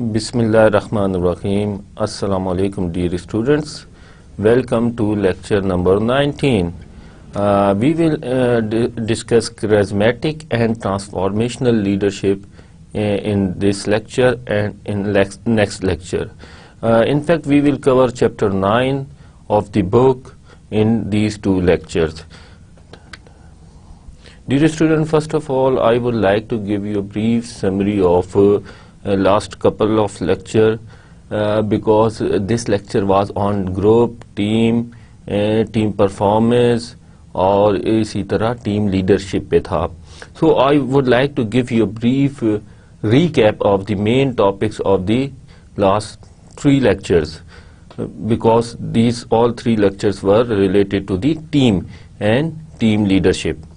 Bismillah ar-Rahman ar-Rahim. Assalamu alaikum dear students. Welcome to lecture number 19. We will discuss charismatic and transformational leadership in this lecture and in next lecture. In fact, we will cover chapter 9 of the book in these two lectures. Dear student, first of all, I would like to give you a brief summary of last couple of lecture because this lecture was on group, team performance اور اسی طرح team leadership پہ تھا. So I would like to give you a brief recap of the main topics of the last 3 lectures because these all 3 lectures were related to the team and team leadership.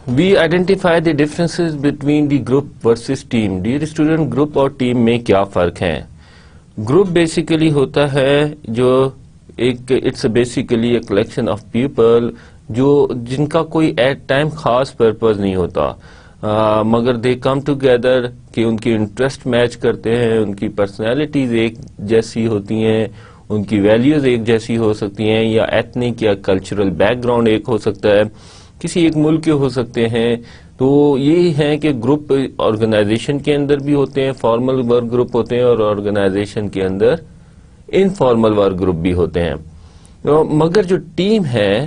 We identify the differences between the group versus team. Dear student, group اور team میں کیا فرق ہیں؟ Group basically ہوتا ہے جو ایک it's basically a collection of people جو جن کا کوئی ایٹ ٹائم خاص پرپز نہیں ہوتا مگر دے کم ٹوگیدر کہ ان کی انٹرسٹ میچ کرتے ہیں, ان کی پرسنالٹیز ایک جیسی ہوتی ہیں, ان کی ویلیوز ایک جیسی ہو سکتی ہیں, یا ایتھنک یا کلچرل بیک گراؤنڈ ایک ہو سکتا ہے, کسی ایک ملک کے ہو سکتے ہیں. تو یہ ہے کہ گروپ آرگنائزیشن کے اندر بھی ہوتے ہیں, فارمل ورک گروپ ہوتے ہیں, اور آرگنائزیشن کے اندر انفارمل ورک گروپ بھی ہوتے ہیں. مگر جو ٹیم ہے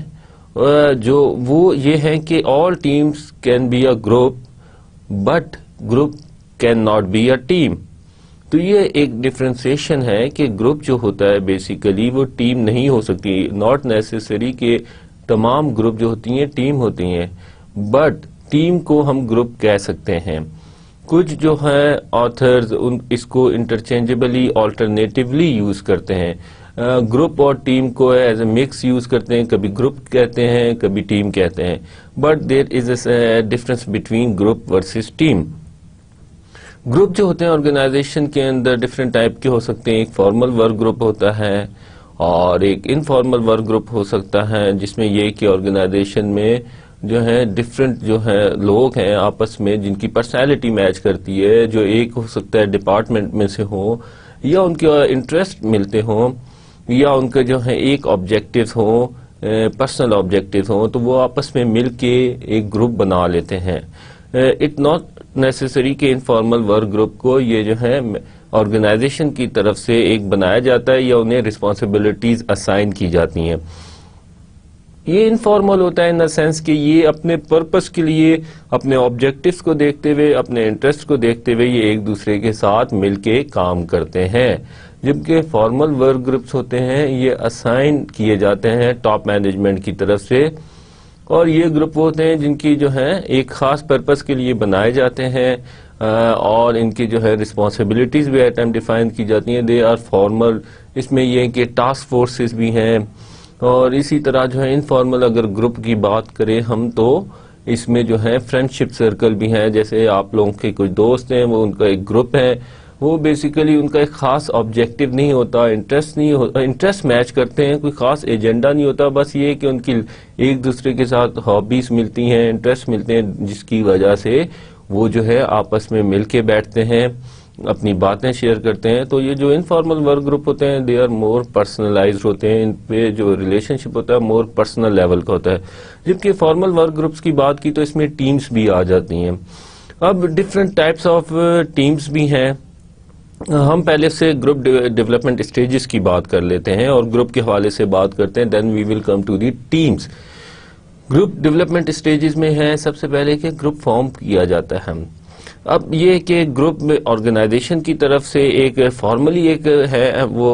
جو وہ یہ ہے کہ all teams can be a group but group can not be a team. تو یہ ایک ڈفرینسیشن ہے کہ گروپ جو ہوتا ہے بیسیکلی وہ ٹیم نہیں ہو سکتی. ناٹ نیسیسری کہ تمام گروپ جو ہوتی ہیں ٹیم ہوتی ہیں, بٹ ٹیم کو ہم گروپ کہہ سکتے ہیں. کچھ جو ہیں آتھرز اس کو انٹرچینجبلی آلٹرنیٹیولی یوز کرتے ہیں, گروپ اور ٹیم کو ایز اے مکس یوز کرتے ہیں, کبھی گروپ کہتے ہیں کبھی ٹیم کہتے ہیں, but there is a difference between group versus team. Group جو ہوتے ہیں آرگنائزیشن کے اندر ڈفرینٹ ٹائپ کے ہو سکتے ہیں. ایک فارمل ورک گروپ ہوتا ہے اور ایک انفارمل ورک گروپ ہو سکتا ہے, جس میں یہ کہ آرگنائزیشن میں جو ہے ڈفرینٹ جو ہے لوگ ہیں آپس میں جن کی پرسنالٹی میچ کرتی ہے, جو ایک ہو سکتا ہے ڈپارٹمنٹ میں سے ہوں, یا ان کے انٹرسٹ ملتے ہوں, یا ان کے جو ہے ایک آبجیکٹیوز ہوں, پرسنل آبجیکٹیوز ہوں, تو وہ آپس میں مل کے ایک گروپ بنا لیتے ہیں. اٹ ناٹ نیسیسری کہ انفارمل ورک گروپ کو یہ جو ہے آرگنائزیشن کی طرف سے ایک بنایا جاتا ہے یا انہیں رسپانسبلٹیز اسائن کی جاتی ہیں. یہ انفارمل ہوتا ہے ان دا سینس کہ یہ اپنے پرپس کے لیے اپنے آبجیکٹیوز کو دیکھتے ہوئے, اپنے انٹرسٹ کو دیکھتے ہوئے یہ ایک دوسرے کے ساتھ مل کے کام کرتے ہیں. جبکہ فارمل ورک گروپس ہوتے ہیں یہ اسائن کیے جاتے ہیں ٹاپ مینجمنٹ کی طرف سے, اور یہ گروپ ہوتے ہیں جن کی جو ہے ایک خاص پرپس کے لیے بنائے جاتے ہیں, اور ان کی جو ہے رسپانسبلٹیز بھی ایٹ ٹائم ڈیفائن کی جاتی ہیں. They are formal. اس میں یہ کہ ٹاسک فورسز بھی ہیں, اور اسی طرح جو ہے انفارمل اگر گروپ کی بات کریں ہم تو اس میں جو ہے فرینڈشپ سرکل بھی ہیں. جیسے آپ لوگوں کے کچھ دوست ہیں, وہ ان کا ایک گروپ ہے, وہ بیسیکلی ان کا ایک خاص آبجیکٹیو نہیں ہوتا, انٹرسٹ نہیں ہوتا, انٹرسٹ میچ کرتے ہیں, کوئی خاص ایجنڈا نہیں ہوتا, بس یہ کہ ان کی ایک دوسرے کے ساتھ ہابیز ملتی ہیں, انٹرسٹ ملتے ہیں, جس کی وجہ سے وہ جو ہے آپس میں مل کے بیٹھتے ہیں, اپنی باتیں شیئر کرتے ہیں. تو یہ جو انفارمل ورک گروپ ہوتے ہیں دے آر مور پرسنلائزڈ ہوتے ہیں, ان پہ جو ریلیشن شپ ہوتا ہے مور پرسنل لیول کا ہوتا ہے. جبکہ فارمل ورک گروپس کی بات کی تو اس میں ٹیمز بھی آ جاتی ہیں. اب ڈفرینٹ ٹائپس آف ٹیمز بھی ہیں. ہم پہلے سے گروپ ڈیولپمنٹ اسٹیجز کی بات کر لیتے ہیں اور گروپ کے حوالے سے بات کرتے ہیں, then we will come to the teams. Group development stages میں ہے سب سے پہلے کہ گروپ فارم کیا جاتا ہے. اب یہ کہ گروپ میں آرگنائزیشن کی طرف سے ایک فارملی ایک ہے وہ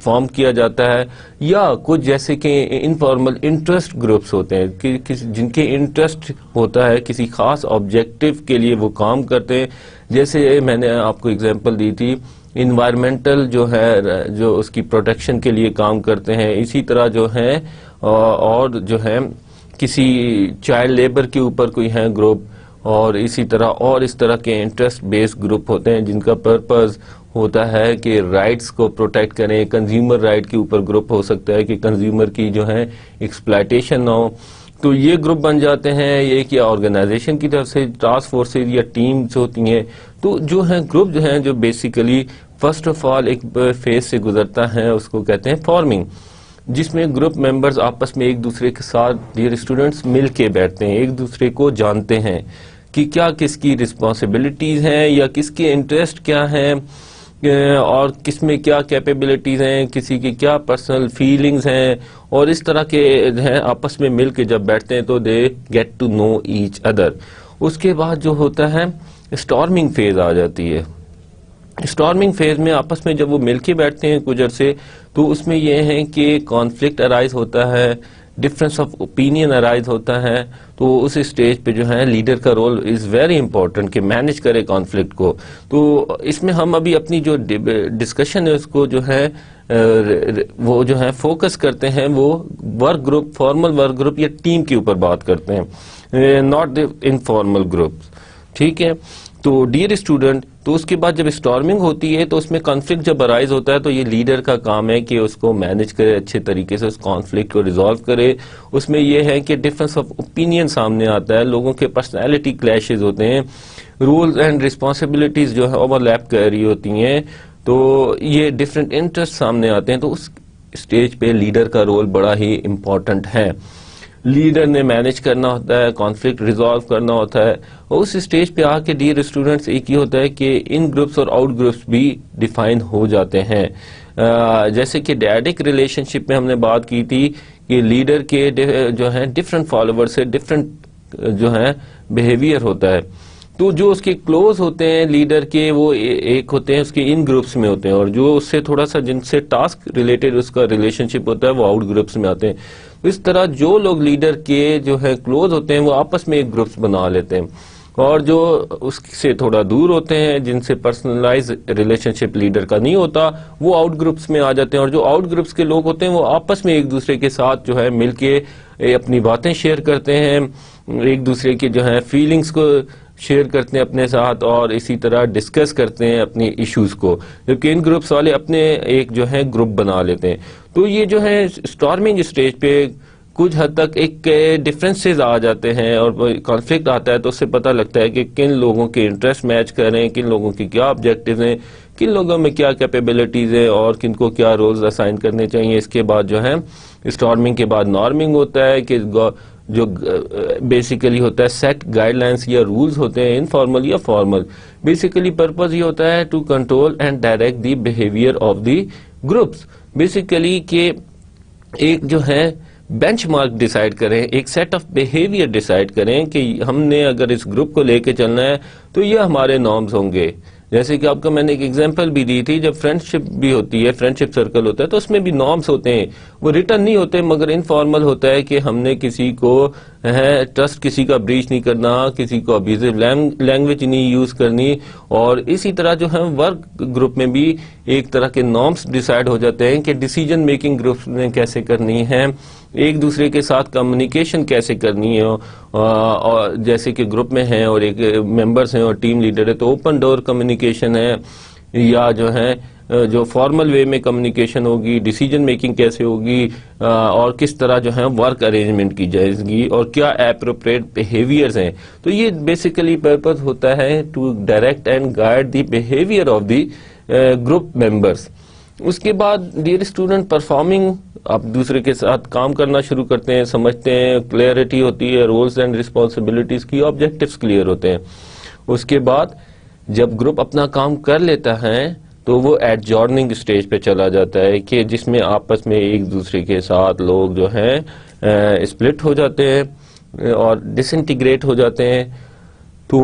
فارم کیا جاتا ہے, یا کچھ جیسے کہ انفارمل انٹرسٹ گروپس ہوتے ہیں کہ جن کے انٹرسٹ ہوتا ہے کسی خاص آبجیکٹیو کے لیے وہ کام کرتے ہیں. جیسے میں نے آپ کو اگزامپل دی تھی, انوائرمنٹل جو ہے جو اس کی پروٹیکشن کے لیے کام کرتے ہیں. اسی طرح جو ہے اور جو ہے کسی چائلڈ لیبر کے اوپر کوئی ہے گروپ, اور اسی طرح اور اس طرح کے انٹرسٹ بیسڈ گروپ ہوتے ہیں جن کا پرپز ہوتا ہے کہ رائٹس کو پروٹیکٹ کریں. کنزیومر رائٹ کے اوپر گروپ ہو سکتا ہے کہ کنزیومر کی جو ہے ایکسپلائٹیشن نہ ہو. تو یہ گروپ بن جاتے ہیں. ایک یا آرگنائزیشن کی طرف سے ٹاسک فورسز یا ٹیمز ہوتی ہیں. تو جو ہیں گروپ جو ہیں جو بیسیکلی فرسٹ آف آل ایک فیز سے گزرتا ہے, اس کو کہتے ہیں فارمنگ, جس میں گروپ ممبرز آپس میں ایک دوسرے کے ساتھ ڈیئر اسٹوڈنٹس مل کے بیٹھتے ہیں, ایک دوسرے کو جانتے ہیں کہ کیا کس کی رسپانسبلٹیز ہیں یا کس کے انٹرسٹ کیا ہیں اور کس میں کیا کیپیبلٹیز ہیں, کسی کی کیا پرسنل فیلنگز ہیں, اور اس طرح کے ہیں آپس میں مل کے جب بیٹھتے ہیں تو they get to know each other. اس کے بعد جو ہوتا ہے اسٹارمنگ فیز آ جاتی ہے. اسٹارمنگ فیز میں آپس میں جب وہ مل کے بیٹھتے ہیں کچھ عرصے, تو اس میں یہ ہے کہ کانفلکٹ ارائز ہوتا ہے, ڈفرینس آف اوپینین ارائز ہوتا ہے. تو اس اسٹیج پہ جو ہے لیڈر کا رول از ویری امپورٹنٹ کہ مینج کرے کانفلکٹ کو. تو اس میں ہم ابھی اپنی جو ڈسکشن ہے اس کو جو ہے وہ جو ہے فوکس کرتے ہیں وہ work group, formal work group یا ٹیم کے اوپر بات کرتے ہیں, ناٹ دی انفارمل گروپ. ٹھیک ہے. تو ڈیئر اسٹوڈنٹ, تو اس کے بعد جب اسٹارمنگ ہوتی ہے تو اس میں کانفلکٹ جب ارائز ہوتا ہے تو یہ لیڈر کا کام ہے کہ اس کو مینج کرے, اچھے طریقے سے اس کانفلکٹ کو ریزالو کرے. اس میں یہ ہے کہ ڈفرینس آف اوپینین سامنے آتا ہے, لوگوں کے پرسنالٹی کلیشز ہوتے ہیں, رولز اینڈ رسپانسبلٹیز جو ہے اوور لیپ کر رہی ہوتی ہیں, تو یہ ڈفرینٹ انٹرسٹ سامنے آتے ہیں. تو اس اسٹیج پہ لیڈر کا رول بڑا ہی امپورٹنٹ ہے. لیڈر نے مینج کرنا ہوتا ہے, کانفلکٹ ریزالو کرنا ہوتا ہے. اور اس اسٹیج پہ آ کے ڈیئر اسٹوڈنٹس ایک یہ ہوتا ہے کہ ان گروپس اور آؤٹ گروپس بھی ڈیفائن ہو جاتے ہیں. جیسے کہ ڈیڈک ریلیشن شپ میں ہم نے بات کی تھی کہ لیڈر کے جو ہیں ڈفرینٹ فالوور سے ڈفرینٹ جو ہیں بیہیویئر ہوتا ہے. تو جو اس کے کلوز ہوتے ہیں لیڈر کے وہ ایک ہوتے ہیں اس کے ان گروپس میں ہوتے ہیں, اور جو اس سے تھوڑا سا جن سے ٹاسک ریلیٹڈ اس کا ریلیشن شپ ہوتا ہے وہ آؤٹ گروپس میں آتے ہیں. اس طرح جو لوگ لیڈر کے جو ہے کلوز ہوتے ہیں وہ آپس میں ایک گروپس بنا لیتے ہیں, اور جو اس سے تھوڑا دور ہوتے ہیں جن سے پرسنلائز ریلیشن شپ لیڈر کا نہیں ہوتا وہ آؤٹ گروپس میں آ جاتے ہیں. اور جو آؤٹ گروپس کے لوگ ہوتے ہیں وہ آپس میں ایک دوسرے کے ساتھ جو ہے مل کے اپنی باتیں شیئر کرتے ہیں, ایک دوسرے کے جو ہے فیلنگز کو شیئر کرتے ہیں اپنے ساتھ, اور اسی طرح ڈسکس کرتے ہیں اپنی ایشوز کو, جبکہ ان گروپس والے اپنے ایک جو ہے گروپ بنا لیتے ہیں. تو یہ جو ہے اسٹارمنگ اسٹیج پہ کچھ حد تک ایک ڈفرینسز آ جاتے ہیں اور کانفلکٹ آتا ہے, تو اس سے پتہ لگتا ہے کہ کن لوگوں کے انٹرسٹ میچ کر رہے ہیں, کن لوگوں کی کیا آبجیکٹیوز ہیں, کن لوگوں میں کیا کیپیبلٹیز ہیں, اور کن کو کیا رولز اسائن کرنے چاہیے. اس کے بعد جو ہے اسٹارمنگ کے بعد نارمنگ ہوتا ہے کہ جو بیسیکلی ہوتا ہے سیٹ گائیڈ لائنس یا رولز ہوتے ہیں انفارمل یا فارمل. بیسیکلی پرپز یہ ہوتا ہے to control and direct the behaviour of the groups. Basically کہ ایک جو ہے بینچ مارک ڈیسائیڈ کریں, ایک سیٹ آف بیہیویئر ڈیسائیڈ کریں کہ ہم نے اگر اس گروپ کو لے کے چلنا ہے تو یہ ہمارے نارمز ہوں گے. جیسے کہ آپ کو میں نے ایک ایگزامپل بھی دی تھی, جب فرینڈ شپ بھی ہوتی ہے, فرینڈ شپ سرکل ہوتا ہے تو اس میں بھی نارمز ہوتے ہیں, وہ ریٹن نہیں ہوتے مگر انفارمل ہوتا ہے کہ ہم نے کسی کو ٹرسٹ کسی کا بریچ نہیں کرنا, کسی کو ابیوزو لینگویج نہیں یوز کرنی. اور اسی طرح جو ہے ورک گروپ میں بھی ایک طرح کے نارمز ڈیسائیڈ ہو جاتے ہیں کہ ڈیسیجن میکنگ گروپ نے کیسے کرنی ہے, ایک دوسرے کے ساتھ کمیونیکیشن کیسے کرنی ہے. اور جیسے کہ گروپ میں ہیں اور ایک ممبرس ہیں اور ٹیم لیڈر ہے تو اوپن ڈور کمیونیکیشن ہے, یا جو ہے جو فارمل وے میں کمیونیکیشن ہوگی, ڈیسیجن میکنگ کیسے ہوگی, اور کس طرح جو ہے ورک ارینجمنٹ کی جائے گی, اور کیا اپروپریٹ بیہیویئرز ہیں. تو یہ بیسیکلی پرپز ہوتا ہے to direct and guide the behaviour of the group members. اس کے بعد ڈیئر اسٹوڈنٹ پرفارمنگ, آپ دوسرے کے ساتھ کام کرنا شروع کرتے ہیں, سمجھتے ہیں, کلیئرٹی ہوتی ہے, رولز اینڈ رسپانسبلٹیز کی, آبجیکٹیوز کلیئر ہوتے ہیں. اس کے بعد جب گروپ اپنا کام کر لیتا ہے تو وہ ایڈجورننگ اسٹیج پہ چلا جاتا ہے کہ جس میں آپس میں ایک دوسرے کے ساتھ لوگ جو ہیں اسپلٹ ہو جاتے ہیں اور ڈس انٹیگریٹ ہو جاتے ہیں. تو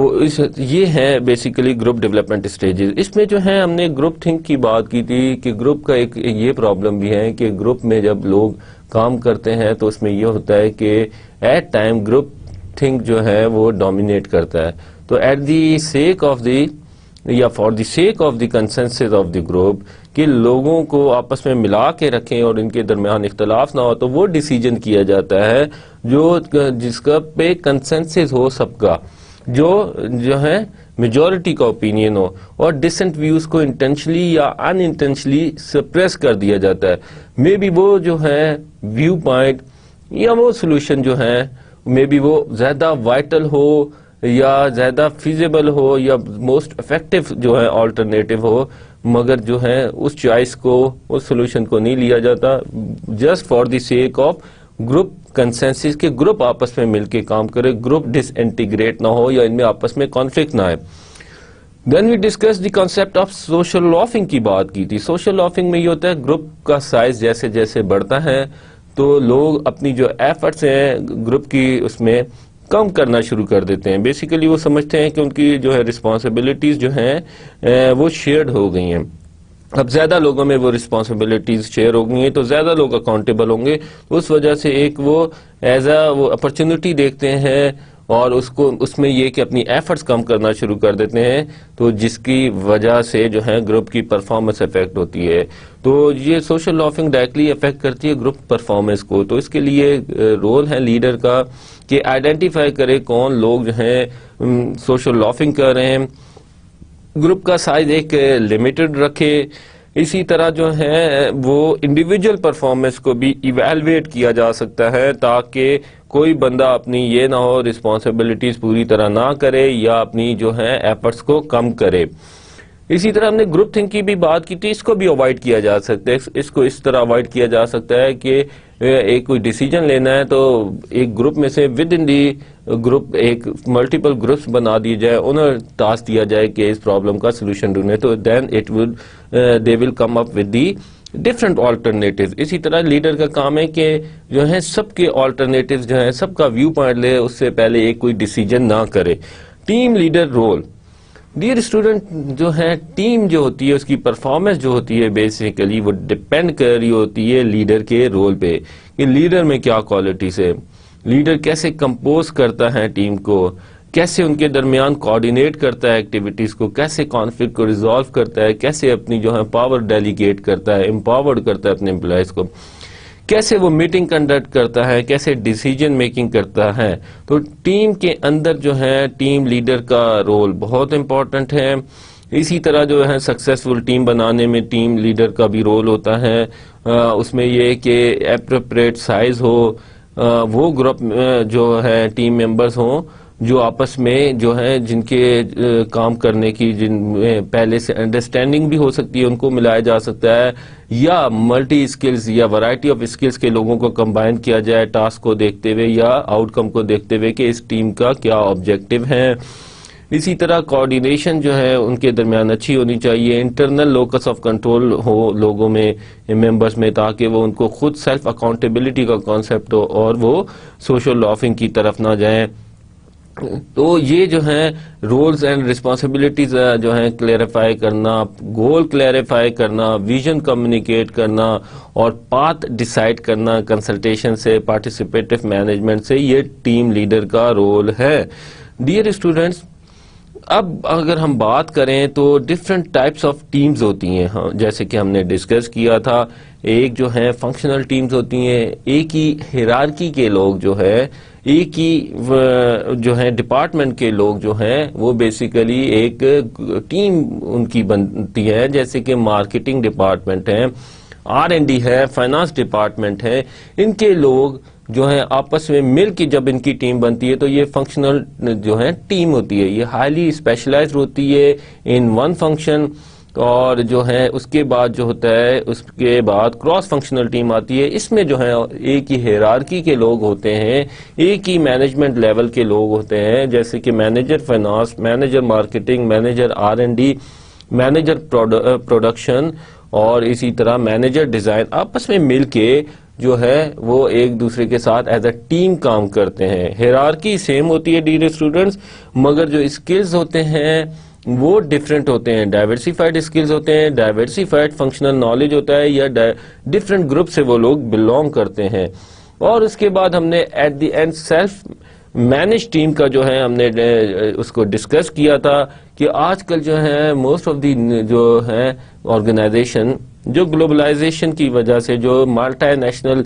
یہ ہے بیسیکلی گروپ ڈیولپمنٹ اسٹیجز. اس میں جو ہے ہم نے گروپ تھنک کی بات کی تھی کہ گروپ کا ایک یہ پرابلم بھی ہے کہ گروپ میں جب لوگ کام کرتے ہیں تو اس میں یہ ہوتا ہے کہ ایٹ ٹائم گروپ تھنک جو ہے وہ ڈومینیٹ کرتا ہے. تو at the sake of the یا for the sake of the consensus of the group کہ لوگوں کو آپس میں ملا کے رکھیں اور ان کے درمیان اختلاف نہ ہو, تو وہ ڈیسیجن کیا جاتا ہے جس کا پہ کنسنسس ہو سب کا, جو ہے میجورٹی کا اوپینین ہو, اور ڈسنٹ ویوز کو انٹینشنلی یا ان انٹینشنلی سپریس کر دیا جاتا ہے. مے بی وہ جو ہے ویو پوائنٹ یا وہ سولوشن جو ہے مے بی وہ زیادہ وائٹل ہو یا زیادہ فیزیبل ہو یا موسٹ افیکٹو جو ہے آلٹرنیٹو ہو, مگر جو ہے اس چوائس کو, اس سولوشن کو نہیں لیا جاتا just for the sake of group consensus کے گروپ آپس میں مل کے کام کرے, گروپ ڈس انٹیگریٹ نہ ہو یا ان میں آپس میں کانفلکٹ نہ آئے. Then we discuss the concept of social loafing کی بات کی تھی. سوشل لافنگ میں یہ ہوتا ہے گروپ کا سائز جیسے جیسے بڑھتا ہے تو لوگ اپنی جو ایفرٹس ہیں گروپ کی اس میں کم کرنا شروع کر دیتے ہیں. بیسیکلی وہ سمجھتے ہیں کہ ان کی جو ہے رسپانسبلٹیز جو ہیں وہ شیئرڈ ہو گئی ہیں. اب زیادہ لوگوں میں وہ رسپانسبلٹیز شیئر ہو گئی ہیں تو زیادہ لوگ اکاؤنٹیبل ہوں گے, اس وجہ سے ایک وہ ایز اے وہ اپرچونٹی دیکھتے ہیں اور اس میں یہ کہ اپنی ایفرٹس کم کرنا شروع کر دیتے ہیں, تو جس کی وجہ سے جو ہے گروپ کی پرفارمنس افیکٹ ہوتی ہے. تو یہ سوشل لافنگ ڈائریکٹلی افیکٹ کرتی ہے گروپ پرفارمنس کو. تو اس کے لیے رول ہے لیڈر کا کہ آئیڈینٹیفائی کرے کون لوگ جو ہیں سوشل لافنگ کر رہے ہیں, گروپ کا سائز ایک لمیٹڈ رکھے. اسی طرح جو ہے وہ انڈیویجول پرفارمنس کو بھی ایویلویٹ کیا جا سکتا ہے تاکہ کوئی بندہ اپنی یہ نہ ہو رسپانسبلٹیز پوری طرح نہ کرے یا اپنی جو ہے ایفرٹس کو کم کرے. اسی طرح ہم نے گروپ تھنک کی بھی بات کی تھی, اس کو بھی اوائڈ کیا جا سکتا ہے. اس کو اس طرح اوائڈ کیا جا سکتا ہے کہ ایک کوئی ڈیسیجن لینا ہے تو ایک گروپ میں سے ود ان دی گروپ ایک ملٹیپل گروپس بنا دیے جائے, انہیں ٹاسک دیا جائے کہ اس پرابلم کا سولوشن ڈھونڈے, تو then it will they will come up with the different alternatives. اسی طرح لیڈر کا کام ہے کہ جو ہے سب کے آلٹرنیٹیوز جو ہیں سب کا ویو پوائنٹ لے, اس سے پہلے ایک کوئی ڈیسیجن نہ کرے. Team leader role. Dear student, جو ہے ٹیم جو ہوتی ہے اس کی پرفارمنس جو ہوتی ہے بیسیکلی وہ ڈپینڈ کر رہی ہوتی ہے لیڈر کے رول پہ کہ لیڈر میں کیا کوالٹیز ہے, لیڈر کیسے کمپوز کرتا ہے ٹیم کو, کیسے ان کے درمیان کوآرڈینیٹ کرتا ہے ایکٹیویٹیز کو, کیسے کانفلکٹ کو ریزالو کرتا ہے, کیسے اپنی جو ہے پاور ڈیلیگیٹ کرتا ہے, امپاورڈ کرتا ہے اپنے امپلائیز کو, کیسے وہ میٹنگ کنڈکٹ کرتا ہے, کیسے ڈیسیجن میکنگ کرتا ہے. تو ٹیم کے اندر جو ہے ٹیم لیڈر کا رول بہت امپورٹنٹ ہے. اسی طرح جو ہے سکسیسفل ٹیم بنانے میں ٹیم لیڈر کا بھی رول ہوتا ہے. اس میں یہ کہ اپروپریٹ سائز ہو, وہ گروپ جو ہے ٹیم ممبرز ہوں جو آپس میں جو ہے جن کے کام کرنے کی جن میں پہلے سے انڈرسٹینڈنگ بھی ہو سکتی ہے ان کو ملایا جا سکتا ہے, یا ملٹی اسکلز یا ورائٹی آف اسکلز کے لوگوں کو کمبائن کیا جائے ٹاسک کو دیکھتے ہوئے یا آؤٹ کم کو دیکھتے ہوئے کہ اس ٹیم کا کیا آبجیکٹو ہے. اسی طرح کوآرڈینیشن جو ہے ان کے درمیان اچھی ہونی چاہیے, انٹرنل لوکس آف کنٹرول ہو لوگوں میں ممبرز میں تاکہ وہ ان کو خود سیلف اکاؤنٹیبلٹی کا کانسیپٹ ہو اور وہ سوشل لافنگ کی طرف نہ جائیں. تو یہ جو ہیں رولز اینڈ رسپانسبلٹیز جو ہیں کلیریفائی کرنا, گول کلیریفائی کرنا, ویژن کمیونیکیٹ کرنا اور پاتھ ڈیسائیڈ کرنا کنسلٹیشن سے, پارٹیسپیٹو مینجمنٹ سے, یہ ٹیم لیڈر کا رول ہے. ڈیئر اسٹوڈنٹس, اب اگر ہم بات کریں تو ڈفرینٹ ٹائپس آف ٹیمز ہوتی ہیں, جیسے کہ ہم نے ڈسکس کیا تھا. ایک جو ہے فنکشنل ٹیمز ہوتی ہیں, ایک ہی ہیرارکی کے لوگ جو ہے, ایک ہی جو ہے ڈپارٹمنٹ کے لوگ جو ہیں وہ بیسیکلی ایک ٹیم ان کی بنتی ہے, جیسے کہ مارکیٹنگ ڈپارٹمنٹ ہے, R&D ہے, فائنانس ڈپارٹمنٹ ہے. ان کے لوگ جو ہے آپس میں مل کے جب ان کی ٹیم بنتی ہے تو یہ فنکشنل جو ہے ٹیم ہوتی ہے, یہ ہائیلی اسپیشلائزڈ ہوتی ہے ان ون فنکشن. اور جو ہے اس کے بعد جو ہوتا ہے اس کے بعد کراس فنکشنل ٹیم آتی ہے. اس میں جو ہے ایک ہی ہیرارکی کے لوگ ہوتے ہیں, ایک ہی مینجمنٹ لیول کے لوگ ہوتے ہیں, جیسے کہ manager finance, manager marketing, manager R&D, manager production اور اسی طرح مینیجر ڈیزائن. آپس میں مل کے جو ہے وہ ایک دوسرے کے ساتھ ایز اے ٹیم کام کرتے ہیں. ہیرارکی سیم ہوتی ہے ڈیئر اسٹوڈنٹس, مگر جو اسکلز ہوتے ہیں وہ ڈفرینٹ ہوتے ہیں. ڈائیورسیفائڈ اسکلز ہوتے ہیں, ڈائیورسیفائڈ فنکشنل نالج ہوتا ہے, یا ڈفرینٹ گروپ سے وہ لوگ بلونگ کرتے ہیں. اور اس کے بعد ہم نے at the end self manage team کا جو ہے ہم نے اس کو ڈسکس کیا تھا کہ آج کل جو ہے موسٹ آف دی جو ہے آرگنائزیشن جو گلوبلائزیشن کی وجہ سے جو ملٹی نیشنل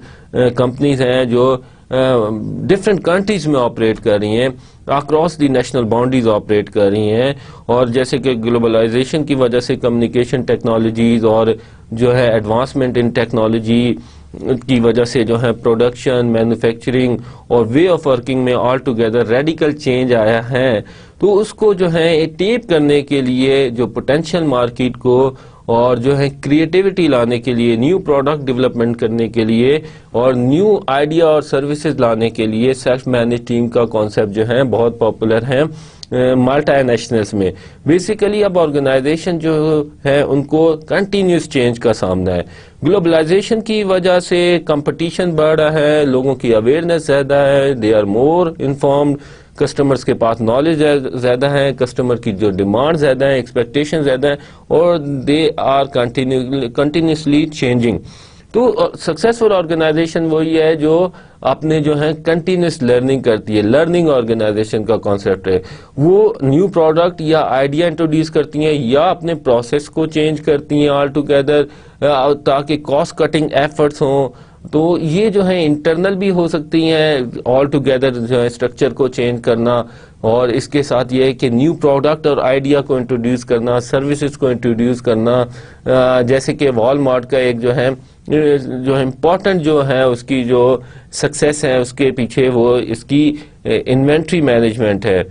کمپنیز ہیں جو ڈفرینٹ کنٹریز میں آپریٹ کر رہی ہیں, across the national boundaries operate کر رہی ہیں, اور جیسے کہ گلوبلائزیشن کی وجہ سے کمیونیکیشن ٹیکنالوجیز اور جو ہے ایڈوانسمنٹ ان ٹیکنالوجی کی وجہ سے جو ہے پروڈکشن، مینوفیکچرنگ اور وے آف ورکنگ میں آل ٹوگیدر ریڈیکل چینج آیا ہے. تو اس کو جو ہے ٹیپ کرنے کے لیے جو پوٹینشیل مارکیٹ کو اور جو ہے کریٹیوٹی لانے کے لیے، نیو پروڈکٹ ڈیولپمنٹ کرنے کے لیے اور نیو آئیڈیا اور سروسز لانے کے لیے سیلف مینج ٹیم کا کانسیپٹ جو ہے بہت پاپولر ہے ملٹی نیشنلز میں. بیسیکلی اب آرگنائزیشن جو ہے ان کو کنٹینیوس چینج کا سامنا ہے. گلوبلائزیشن کی وجہ سے کمپٹیشن بڑھ رہا ہے، لوگوں کی اویئرنیس زیادہ ہے، they are more informed, customers کے پاس نالج زیادہ ہے، کسٹمر کی جو ڈیمانڈ زیادہ ہے، ایکسپیکٹیشن زیادہ ہے، اور دے آر کنٹینیوسلی چینجنگ. تو سکسیسفل آرگنائزیشن وہی ہے جو اپنے جو ہے کنٹینیوس لرننگ کرتی ہے. لرننگ آرگنائزیشن کا کانسیپٹ ہے. وہ نیو پروڈکٹ یا آئیڈیا انٹروڈیوس کرتی ہیں یا اپنے پروسیس کو چینج کرتی ہیں آل ٹوگیدر تاکہ کاسٹ کٹنگ ایفرٹس ہوں. تو یہ جو ہے انٹرنل بھی ہو سکتی ہیں، آل ٹوگیدر جو ہے اسٹرکچر کو چینج کرنا، اور اس کے ساتھ یہ ہے کہ نیو پروڈکٹ اور آئیڈیا کو انٹروڈیوس کرنا، سروسز کو انٹروڈیوس کرنا. جیسے کہ وال مارٹ کا ایک جو ہے امپورٹنٹ جو ہے اس کی جو سکسیس ہے اس کے پیچھے وہ اس کی انوینٹری مینجمنٹ ہے،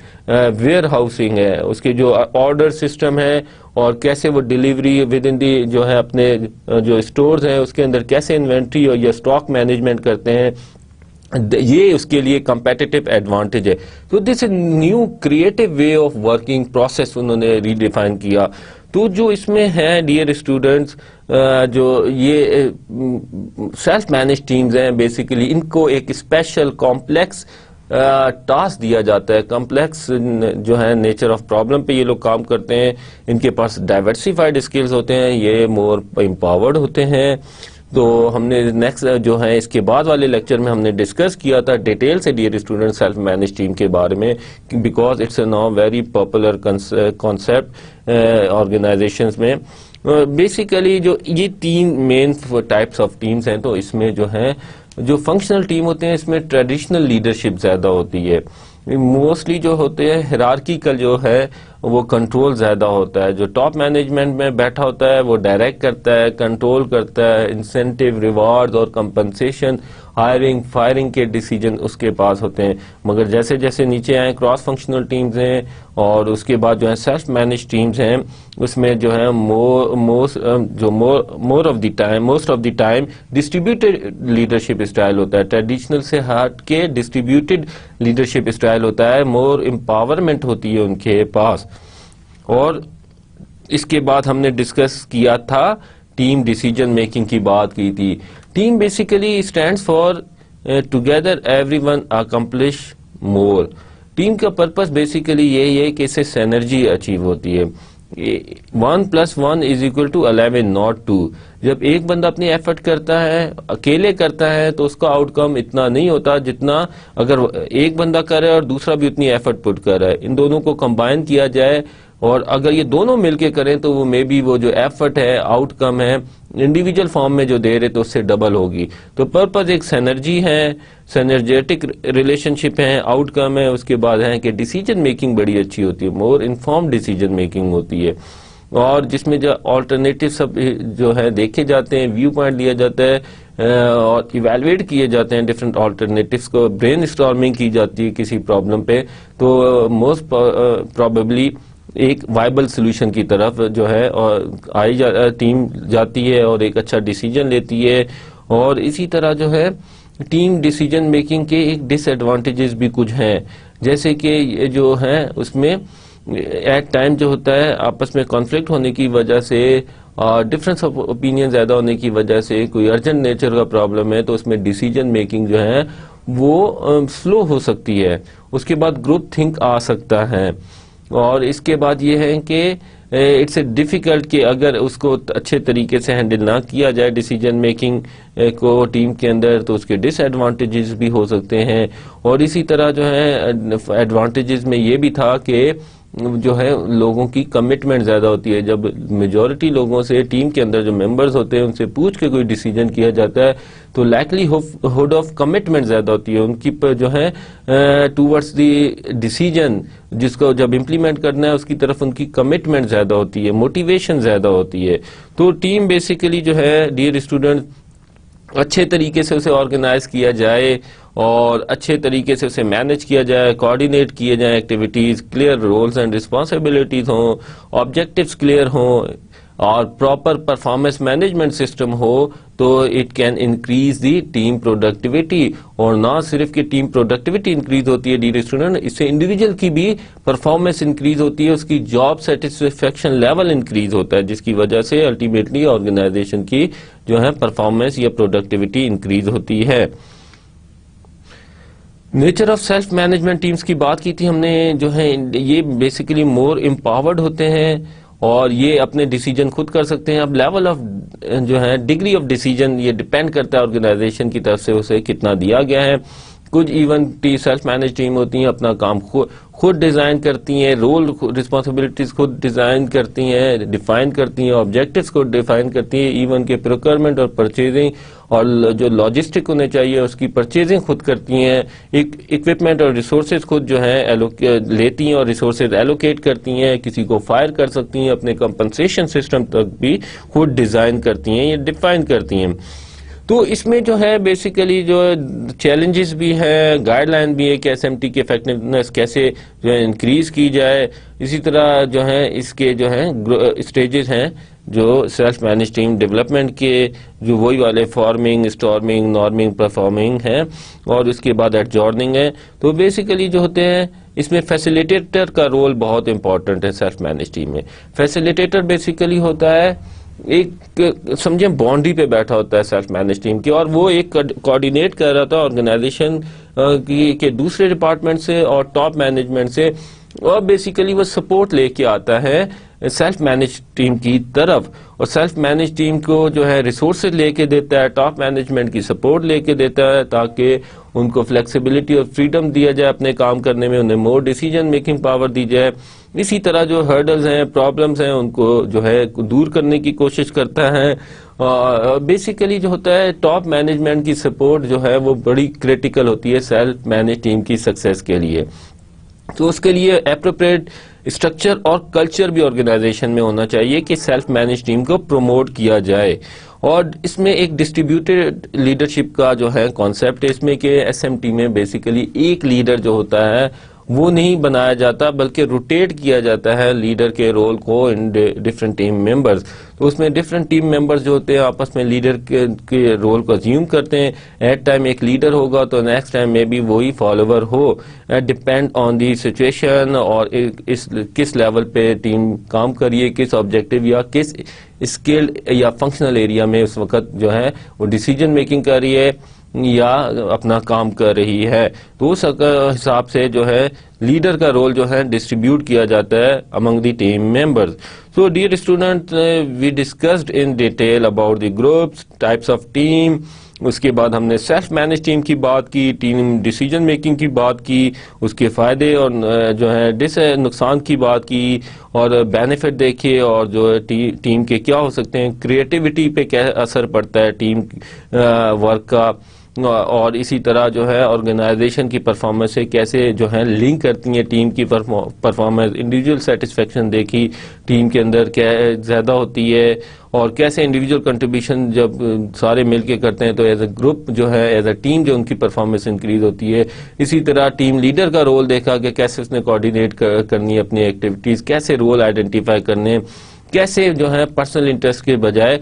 ویئر ہاؤسنگ ہے، اس کے جو آرڈر سسٹم ہے اور کیسے وہ ڈیلیوری ود ان دی جو ہے اپنے جو اسٹورز ہیں اس کے اندر کیسے انوینٹری اور یا اسٹاک مینجمنٹ کرتے ہیں. یہ اس کے لیے کمپیٹیٹو ایڈوانٹیج ہے. تو this new creative way of working process انہوں نے ری ڈیفائن کیا. تو جو اس میں ہے ڈیئر اسٹوڈنٹس، جو یہ سیلف مینج ٹیمز ہیں بیسیکلی ان کو ایک اسپیشل کمپلیکس ٹاسک دیا جاتا ہے. کمپلیکس جو ہے نیچر آف پرابلم پہ یہ لوگ کام کرتے ہیں. ان کے پاس ڈائیورسیفائڈ اسکلز ہوتے ہیں، یہ مور امپاورڈ ہوتے ہیں. تو ہم نے نیکسٹ جو ہے اس کے بعد والے لیکچر میں ہم نے ڈسکس کیا تھا ڈیٹیل سے dear student self manage team کے بارے میں، because it's a now very popular concept organizations میں. بیسیکلی جو یہ 3 مین ٹائپس آف ٹیمز ہیں، تو اس میں جو ہے جو فنکشنل ٹیم ہوتے ہیں اس میں ٹریڈیشنل لیڈرشپ زیادہ ہوتی ہے. موسٹلی جو ہوتے ہیں ہیرارکیکل جو ہے وہ کنٹرول زیادہ ہوتا ہے. جو ٹاپ مینجمنٹ میں بیٹھا ہوتا ہے وہ ڈائریکٹ کرتا ہے، کنٹرول کرتا ہے، انسینٹیو، ریوارڈ اور کمپنسیشن، ہائرنگ فائرنگ کے ڈیسیجن اس کے پاس ہوتے ہیں. مگر جیسے جیسے نیچے آئیں کراس فنکشنل ٹیمز ہیں اور اس کے بعد جو ہے سیلف مینج ٹیمز ہیں، اس میں جو ہے most of the time distributed leadership style ہوتا ہے. ٹریڈیشنل سے ہٹ کے ڈسٹریبیوٹیڈ لیڈرشپ اسٹائل ہوتا ہے، مور امپاورمنٹ ہوتی ہے ان کے پاس. اور اس کے بعد ہم نے ڈسکس کیا تھا ٹیم ڈیسیجن میکنگ کی بات کی تھی. Team basically stands for together every one accomplish more. Team کا پرپس بیسیکلی یہی ہے کہ اس سے سینرجی اچیو ہوتی ہے. 1+1=11 not 2. جب ایک بندہ اپنی ایفرٹ کرتا ہے، اکیلے کرتا ہے، تو اس کا آؤٹ کم اتنا نہیں ہوتا جتنا اگر ایک بندہ کرے اور دوسرا بھی اتنی ایفرٹ پٹ کر رہا ہے. ان دونوں کو کمبائن کیا جائے اور اگر یہ دونوں مل کے کریں تو وہ مے بی وہ جو ایفرٹ ہے، آؤٹ کم ہے، انڈیویجول فارم میں جو دے رہے تو اس سے ڈبل ہوگی. تو پرپز ایک سینرجی ہے، سینرجیٹک ریلیشن شپ ہے، آؤٹ کم ہے. اس کے بعد ہے کہ ڈیسیجن میکنگ بڑی اچھی ہوتی ہے، مور انفارم ڈیسیجن میکنگ ہوتی ہے، اور جس میں جو آلٹرنیٹیو سب جو ہے دیکھے جاتے ہیں، ویو پوائنٹ لیا جاتا ہے اور ایویلویٹ کیے جاتے ہیں ڈفرینٹ آلٹرنیٹیوز کو، برین اسٹارمنگ کی جاتی ہے کسی پرابلم پہ. تو موسٹ پرابیبلی ایک وائبل سولوشن کی طرف جو ہے ٹیم جاتی ہے اور ایک اچھا ڈیسیجن لیتی ہے. اور اسی طرح جو ہے ٹیم ڈیسیجن میکنگ کے ایک ڈس ایڈوانٹیجز بھی کچھ ہیں، جیسے کہ یہ جو ہے اس میں ایٹ ٹائم جو ہوتا ہے آپس میں کانفلکٹ ہونے کی وجہ سے، ڈفرینس آف اوپینین زیادہ ہونے کی وجہ سے، کوئی ارجنٹ نیچر کا پرابلم ہے تو اس میں ڈیسیجن میکنگ جو ہے وہ سلو ہو سکتی ہے. اس کے بعد گروپ تھنک آ سکتا ہے. اور اس کے بعد یہ ہے کہ اٹس اے ڈیفیکلٹ کہ اگر اس کو اچھے طریقے سے ہینڈل نہ کیا جائے ڈیسیجن میکنگ کو ٹیم کے اندر تو اس کے ڈس ایڈوانٹیجز بھی ہو سکتے ہیں. اور اسی طرح جو ہے ایڈوانٹیجز میں یہ بھی تھا کہ جو ہے لوگوں کی کمٹمنٹ زیادہ ہوتی ہے. جب میجورٹی لوگوں سے ٹیم کے اندر جو ممبرز ہوتے ہیں ان سے پوچھ کے کوئی ڈیسیجن کیا جاتا ہے تو لائکلی ہوڈ آف کمٹمنٹ زیادہ ہوتی ہے ان کی جو ہے ٹورڈز دی ڈیسیجن، جس کو جب امپلیمنٹ کرنا ہے اس کی طرف ان کی کمٹمنٹ زیادہ ہوتی ہے، موٹیویشن زیادہ ہوتی ہے. تو ٹیم بیسیکلی جو ہے ڈیئر اسٹوڈنٹ اچھے طریقے سے اسے آرگنائز کیا جائے اور اچھے طریقے سے اسے مینج کیا جائے, کوآرڈینیٹ کیے جائیں activities, clear roles and responsibilities ہوں, آبجیکٹیوز کلیئر ہوں اور پراپر پرفارمنس مینجمنٹ سسٹم ہو, تو it can increase the team productivity. اور نہ صرف کہ ٹیم پروڈکٹیوٹی انکریز ہوتی ہے ڈیئر اسٹوڈنٹ, اس سے انڈیویجول کی بھی پرفارمنس انکریز ہوتی ہے, اس کی جاب سیٹسفیکشن لیول انکریز ہوتا ہے, جس کی وجہ سے الٹیمیٹلی آرگنائزیشن کی جو ہے پرفارمنس یا پروڈکٹیوٹی انکریز ہوتی ہے. Nature of self management teams کی بات کی تھی ہم نے, جو ہے یہ بیسیکلی مور امپاورڈ ہوتے ہیں اور یہ اپنے ڈیسیجن خود کر سکتے ہیں. اب لیول آف جو ہے ڈگری آف ڈیسیجن یہ ڈپینڈ کرتا ہے آرگنائزیشن کی طرف سے اسے کتنا دیا گیا ہے. کچھ ایون سیلف مینج ٹیم ہوتی ہیں اپنا کام خود ڈیزائن کرتی ہیں, رول رسپانسبلٹیز خود ڈیزائن کرتی ہیں, ڈیفائن کرتی ہیں, آبجیکٹیوز کو ڈیفائن کرتی ہیں, ایون کہ پروکیورمنٹ اور پرچیزنگ اور جو لاجسٹک ہونے چاہیے اس کی پرچیزنگ خود کرتی ہیں, اکوپمنٹ اور ریسورسز خود جو ہے لیتی ہیں اور ریسورسز ایلوکیٹ کرتی ہیں, کسی کو فائر کر سکتی ہیں, اپنے کمپنسیشن سسٹم تک بھی خود ڈیزائن کرتی ہیں یا ڈیفائن کرتی ہیں. تو اس میں جو ہے بیسیکلی جو چیلنجز بھی ہیں, گائیڈ لائن بھی ہے کہ ایس ایم ٹی کی افیکٹونیس کیسے جو ہے انکریز کی جائے. اسی طرح جو ہے اس کے جو ہیں اسٹیجز ہیں جو سیلف مینج ٹیم ڈیولپمنٹ کے, جو وہی والے فارمنگ, اسٹارمنگ, نارمنگ, پرفارمنگ ہیں اور اس کے بعد ایڈجورننگ ہے. تو بیسیکلی جو ہوتے ہیں اس میں فیسیلیٹیٹر کا رول بہت امپورٹنٹ ہے سیلف مینج ٹیم میں. فیسیلیٹیٹر بیسیکلی ہوتا ہے ایک سمجھیں باؤنڈری پہ بیٹھا ہوتا ہے سیلف مینج ٹیم کی, اور وہ ایک کوآرڈینیٹ کر رہا تھا آرگنائزیشن کے دوسرے ڈپارٹمنٹ سے اور ٹاپ مینجمنٹ سے, اور بیسیکلی وہ سپورٹ لے کے آتا ہے سیلف مینج ٹیم کی طرف, اور سیلف مینج ٹیم کو جو ہے ریسورسز لے کے دیتا ہے, ٹاپ مینجمنٹ کی سپورٹ لے کے دیتا ہے تاکہ ان کو فلیکسیبلٹی اور فریڈم دیا جائے اپنے کام کرنے میں, انہیں مور ڈیسیجن میکنگ پاور دی جائے. اسی طرح جو ہرڈلز ہیں, پرابلمز ہیں, ان کو جو ہے دور کرنے کی کوشش کرتا ہے. بیسیکلی جو ہوتا ہے ٹاپ مینجمنٹ کی سپورٹ جو ہے وہ بڑی کریٹیکل ہوتی ہے سیلف مینج ٹیم کی سکسیس کے لیے. تو اس کے لیے اپروپریٹ اسٹرکچر اور کلچر بھی آرگنائزیشن میں ہونا چاہیے کہ سیلف مینج ٹیم کو پروموٹ کیا جائے. اور اس میں ایک ڈسٹریبیوٹیڈ لیڈرشپ کا جو ہے کانسیپٹ ہے اس میں کہ ایس ایم ٹی میں بیسیکلی ایک لیڈر جو ہوتا ہے وہ نہیں بنایا جاتا بلکہ روٹیٹ کیا جاتا ہے لیڈر کے رول کو ان ڈفرینٹ ٹیم ممبرز. تو اس میں ڈفرینٹ ٹیم ممبرز جو ہوتے ہیں آپس میں لیڈر کے رول کو ازیوم کرتے ہیں. ایٹ ٹائم ایک لیڈر ہوگا تو نیکسٹ ٹائم میں بھی وہی follower who, depend on the situation اور کس لیول پہ ٹیم کام کریے, کس آبجیکٹیو یا کس اسکل یا فنکشنل ایریا میں اس وقت جو ہے وہ ڈیسیجن میکنگ کر رہی ہے یا اپنا کام کر رہی ہے. تو اس حساب سے جو ہے لیڈر کا رول جو ہے ڈسٹریبیوٹ کیا جاتا ہے among the team members. So dear student, we discussed in detail about the groups, types of team. اس کے بعد ہم نے سیلف مینج ٹیم کی بات کی, ٹیم ڈیسیجن میکنگ کی بات کی, اس کے فائدے اور جو ہے نقصان کی بات کی, اور بینیفٹ دیکھیے, اور جو ہے ٹیم کے کیا ہو سکتے ہیں, کریٹیوٹی پہ کیا اثر پڑتا ہے ٹیم ورک کا, اور اسی طرح جو ہے آرگنائزیشن کی پرفارمنس سے کیسے جو ہے لنک کرتی ہیں ٹیم کی پرفارمنس. انڈیویجول سیٹسفیکشن دیکھی ٹیم کے اندر کیا زیادہ ہوتی ہے, اور کیسے انڈیویجول کنٹریبیوشن جب سارے مل کے کرتے ہیں تو ایز اے گروپ جو ہے ایز اے ٹیم جو ان کی پرفارمنس انکریز ہوتی ہے. اسی طرح ٹیم لیڈر کا رول دیکھا کہ کیسے اس نے کوآرڈینیٹ کرنی ہے اپنی ایکٹیویٹیز, کیسے رول آئیڈینٹیفائی کرنے, کیسے جو ہے پرسنل انٹرسٹ کے بجائے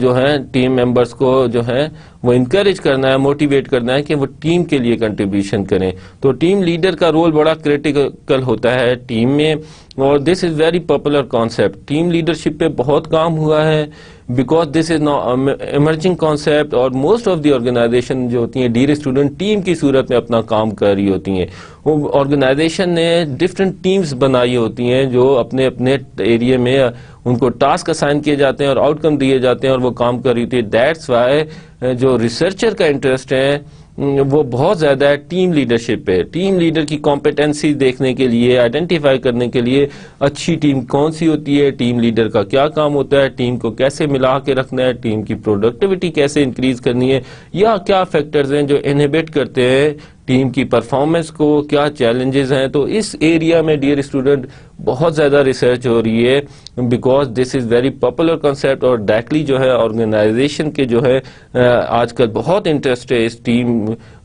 جو ہے ٹیم ممبرز کو جو ہے وہ انکریج کرنا ہے, موٹیویٹ کرنا ہے کہ وہ ٹیم کے لیے کنٹریبیوشن کریں. تو ٹیم لیڈر کا رول بڑا کریٹیکل ہوتا ہے ٹیم میں, اور this is very popular concept. Team leadership پہ بہت کام ہوا ہے because this is now emerging concept, اور موسٹ آف دی آرگنائزیشن جو ہوتی ہیں ڈیئر اسٹوڈنٹ ٹیم کی صورت میں اپنا کام کر رہی ہوتی ہیں. وہ آرگنائزیشن نے ڈفرینٹ ٹیمز بنائی ہوتی ہیں جو اپنے اپنے ایریے میں ان کو ٹاسک اسائن کیے جاتے ہیں اور آؤٹ کم دیے جاتے ہیں اور وہ کام کر رہی تھی. دیٹس وائی جو ریسرچر کا انٹرسٹ ہے وہ بہت زیادہ ہے ٹیم لیڈرشپ پہ. ٹیم لیڈر کی کمپیٹنسی دیکھنے کے لیے, آئیڈینٹیفائی کرنے کے لیے اچھی ٹیم کون سی ہوتی ہے, ٹیم لیڈر کا کیا کام ہوتا ہے, ٹیم کو کیسے ملا کے رکھنا ہے, ٹیم کی پروڈکٹیوٹی کیسے انکریز کرنی ہے, یا کیا فیکٹرز ہیں جو انہیبٹ کرتے ہیں ٹیم کی پرفارمنس کو, کیا چیلنجز ہیں. تو اس ایریا میں ڈیئر اسٹوڈنٹ بہت زیادہ ریسرچ ہو رہی ہے, because this is very popular concept, اور ڈائریکٹلی جو ہے آرگنائزیشن کے جو ہے آج کل بہت انٹرسٹ ہے اس ٹیم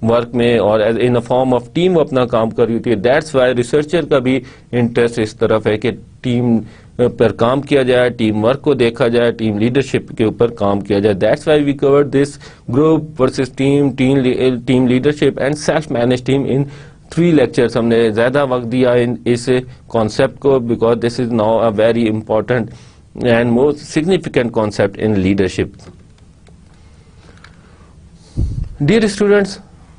ورک میں, اور ان فارم آف ٹیم وہ اپنا کام کر رہی ہوتی ہے. دیٹس وائی ریسرچر کا بھی انٹرسٹ اس طرف ہے کہ ٹیم پر کام کیا جائے, ٹیم ورک کو دیکھا جائے, ٹیم لیڈرشپ کے اوپر کام کیا جائے. That's why we cover this group versus team leadership and self manage team in 3 lectures. ہم نے زیادہ وقت دیا اس کانسیپٹ کو, because this is now a very important and most significant concept in leadership. Dear students,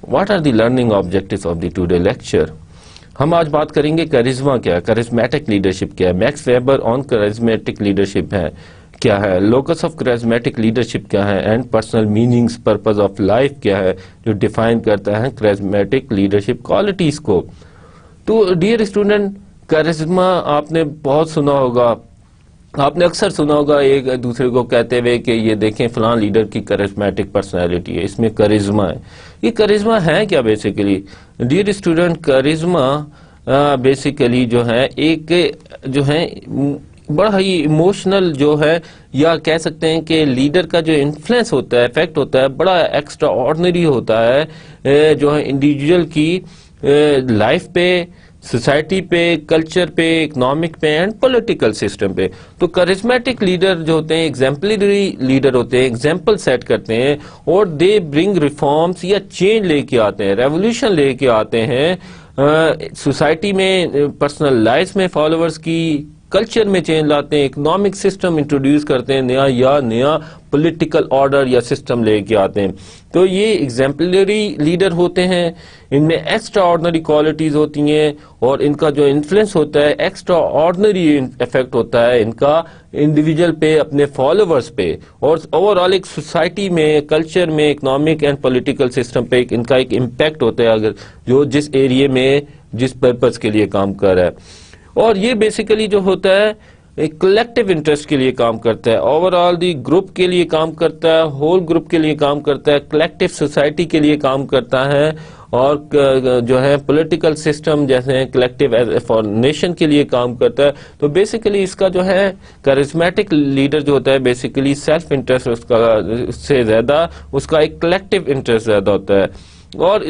what are the learning objectives of the today lecture? ہم آج بات کریں گے کرزما کیا ہے, کرزمیٹک لیڈرشپ کیا ہے, میکس ویبر آن کرزمیٹک لیڈرشپ ہے کیا ہے, لوکس آف کرزمیٹک لیڈرشپ کیا ہے, and personal meanings purpose of life کیا ہے جو ڈیفائن کرتا ہے کرزمیٹک لیڈرشپ کوالٹیز کو. تو ڈیئر اسٹوڈنٹ, کرزما آپ نے بہت سنا ہوگا, آپ نے اکثر سنا ہوگا ایک دوسرے کو کہتے ہوئے کہ یہ دیکھیں فلاں لیڈر کی کرزمیٹک پرسنالٹی ہے, اس میں کرزما ہے. یہ کرزما ہے کیا basically? Dear student, charisma basically جو ہے ایک جو ہے بڑا ہی ایموشنل جو ہے, یا کہہ سکتے ہیں کہ لیڈر کا جو انفلوئنس ہوتا ہے, افیکٹ ہوتا ہے, بڑا ایکسٹرا آرڈنری ہوتا ہے جو ہے انڈیویجول کی لائف پہ, سوسائٹی پہ, کلچر پہ, اکنامک پہ اینڈ پولیٹیکل سسٹم پہ. تو کرزمیٹک لیڈر جو ہوتے ہیں ایگزامپلری لیڈر ہوتے ہیں, ایگزامپل سیٹ کرتے ہیں, اور دے برنگ ریفارمز یا چینج لے کے آتے ہیں, ریولیوشن لے کے آتے ہیں سوسائٹی میں, پرسنل لائف میں فالوورز کی, کلچر میں چینج لاتے ہیں, اکنامک سسٹم انٹروڈیوس کرتے ہیں نیا, یا نیا پولیٹیکل آرڈر یا سسٹم لے کے آتے ہیں. تو یہ ایگزامپلری لیڈر ہوتے ہیں, ان میں ایکسٹرا آرڈنری کوالٹیز ہوتی ہیں, اور ان کا جو انفلوئنس ہوتا ہے ایکسٹرا آرڈنری افیکٹ ہوتا ہے ان کا انڈیویجول پہ, اپنے فالوورز پہ, اور اوور آل ایک سوسائٹی میں, کلچر میں, اکنامک اینڈ پولیٹیکل سسٹم پہ ان کا ایک امپیکٹ ہوتا ہے, اگر جو جس ایریے میں جس پرپز کے لیے کام کر رہا ہے. اور یہ بیسیکلی جو ہوتا ہے ایک کلیکٹیو انٹرسٹ کے لیے کام کرتا ہے, اوور آل دی گروپ کے لیے کام کرتا ہے, ہول گروپ کے لیے کام کرتا ہے, کلیکٹیو سوسائٹی کے لیے کام کرتا ہے, اور جو ہے پولیٹیکل سسٹم جیسے کلیکٹیو فار نیشن کے لیے کام کرتا ہے. تو بیسیکلی اس کا جو ہے کرزمیٹک لیڈر جو ہوتا ہے بیسیکلی سیلف انٹرسٹ سے زیادہ اس کا ایک کلیکٹیو انٹرسٹ زیادہ ہوتا ہے, اور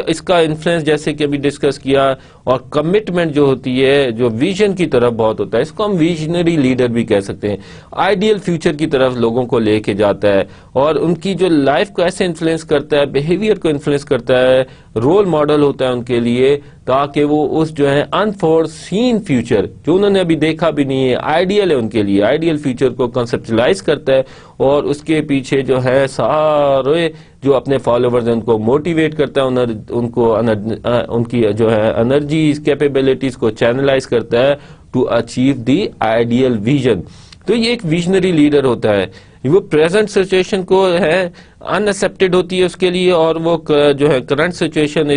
اس کا انفلوئنس جیسے کہ ابھی ڈسکس کیا, اور کمٹمنٹ جو ہوتی ہے جو ویژن کی طرف بہت ہوتا ہے, اس کو ہم ویژنری لیڈر بھی کہہ سکتے ہیں, آئیڈیل فیوچر کی طرف لوگوں کو لے کے جاتا ہے, اور ان کی جو لائف کو ایسے انفلوئنس کرتا ہے, بیہیویئر کو انفلوئنس کرتا ہے, رول ماڈل ہوتا ہے ان کے لیے, تاکہ وہ اس جو ہے انفورسین فیوچر جو انہوں نے ابھی دیکھا بھی نہیں ہے, آئیڈیل ہے ان کے لیے, آئیڈیل فیوچر کو کنسپچلائز کرتا ہے, اور اس کے پیچھے جو ہے سارے جو اپنے فالوورز ہیں ان کو موٹیویٹ کرتا ہے, ان کو ان کی جو ہے انرجیز, کیپیبلٹیز کو چینلائز کرتا ہے to achieve the ideal vision. تو یہ ایک ویژنری لیڈر ہوتا ہے, وہ پریزنٹ سچویشن کو ہے ان ایکسیپٹڈ ہوتی ہے اس کے لیے, اور وہ جو ہے کرنٹ سچویشن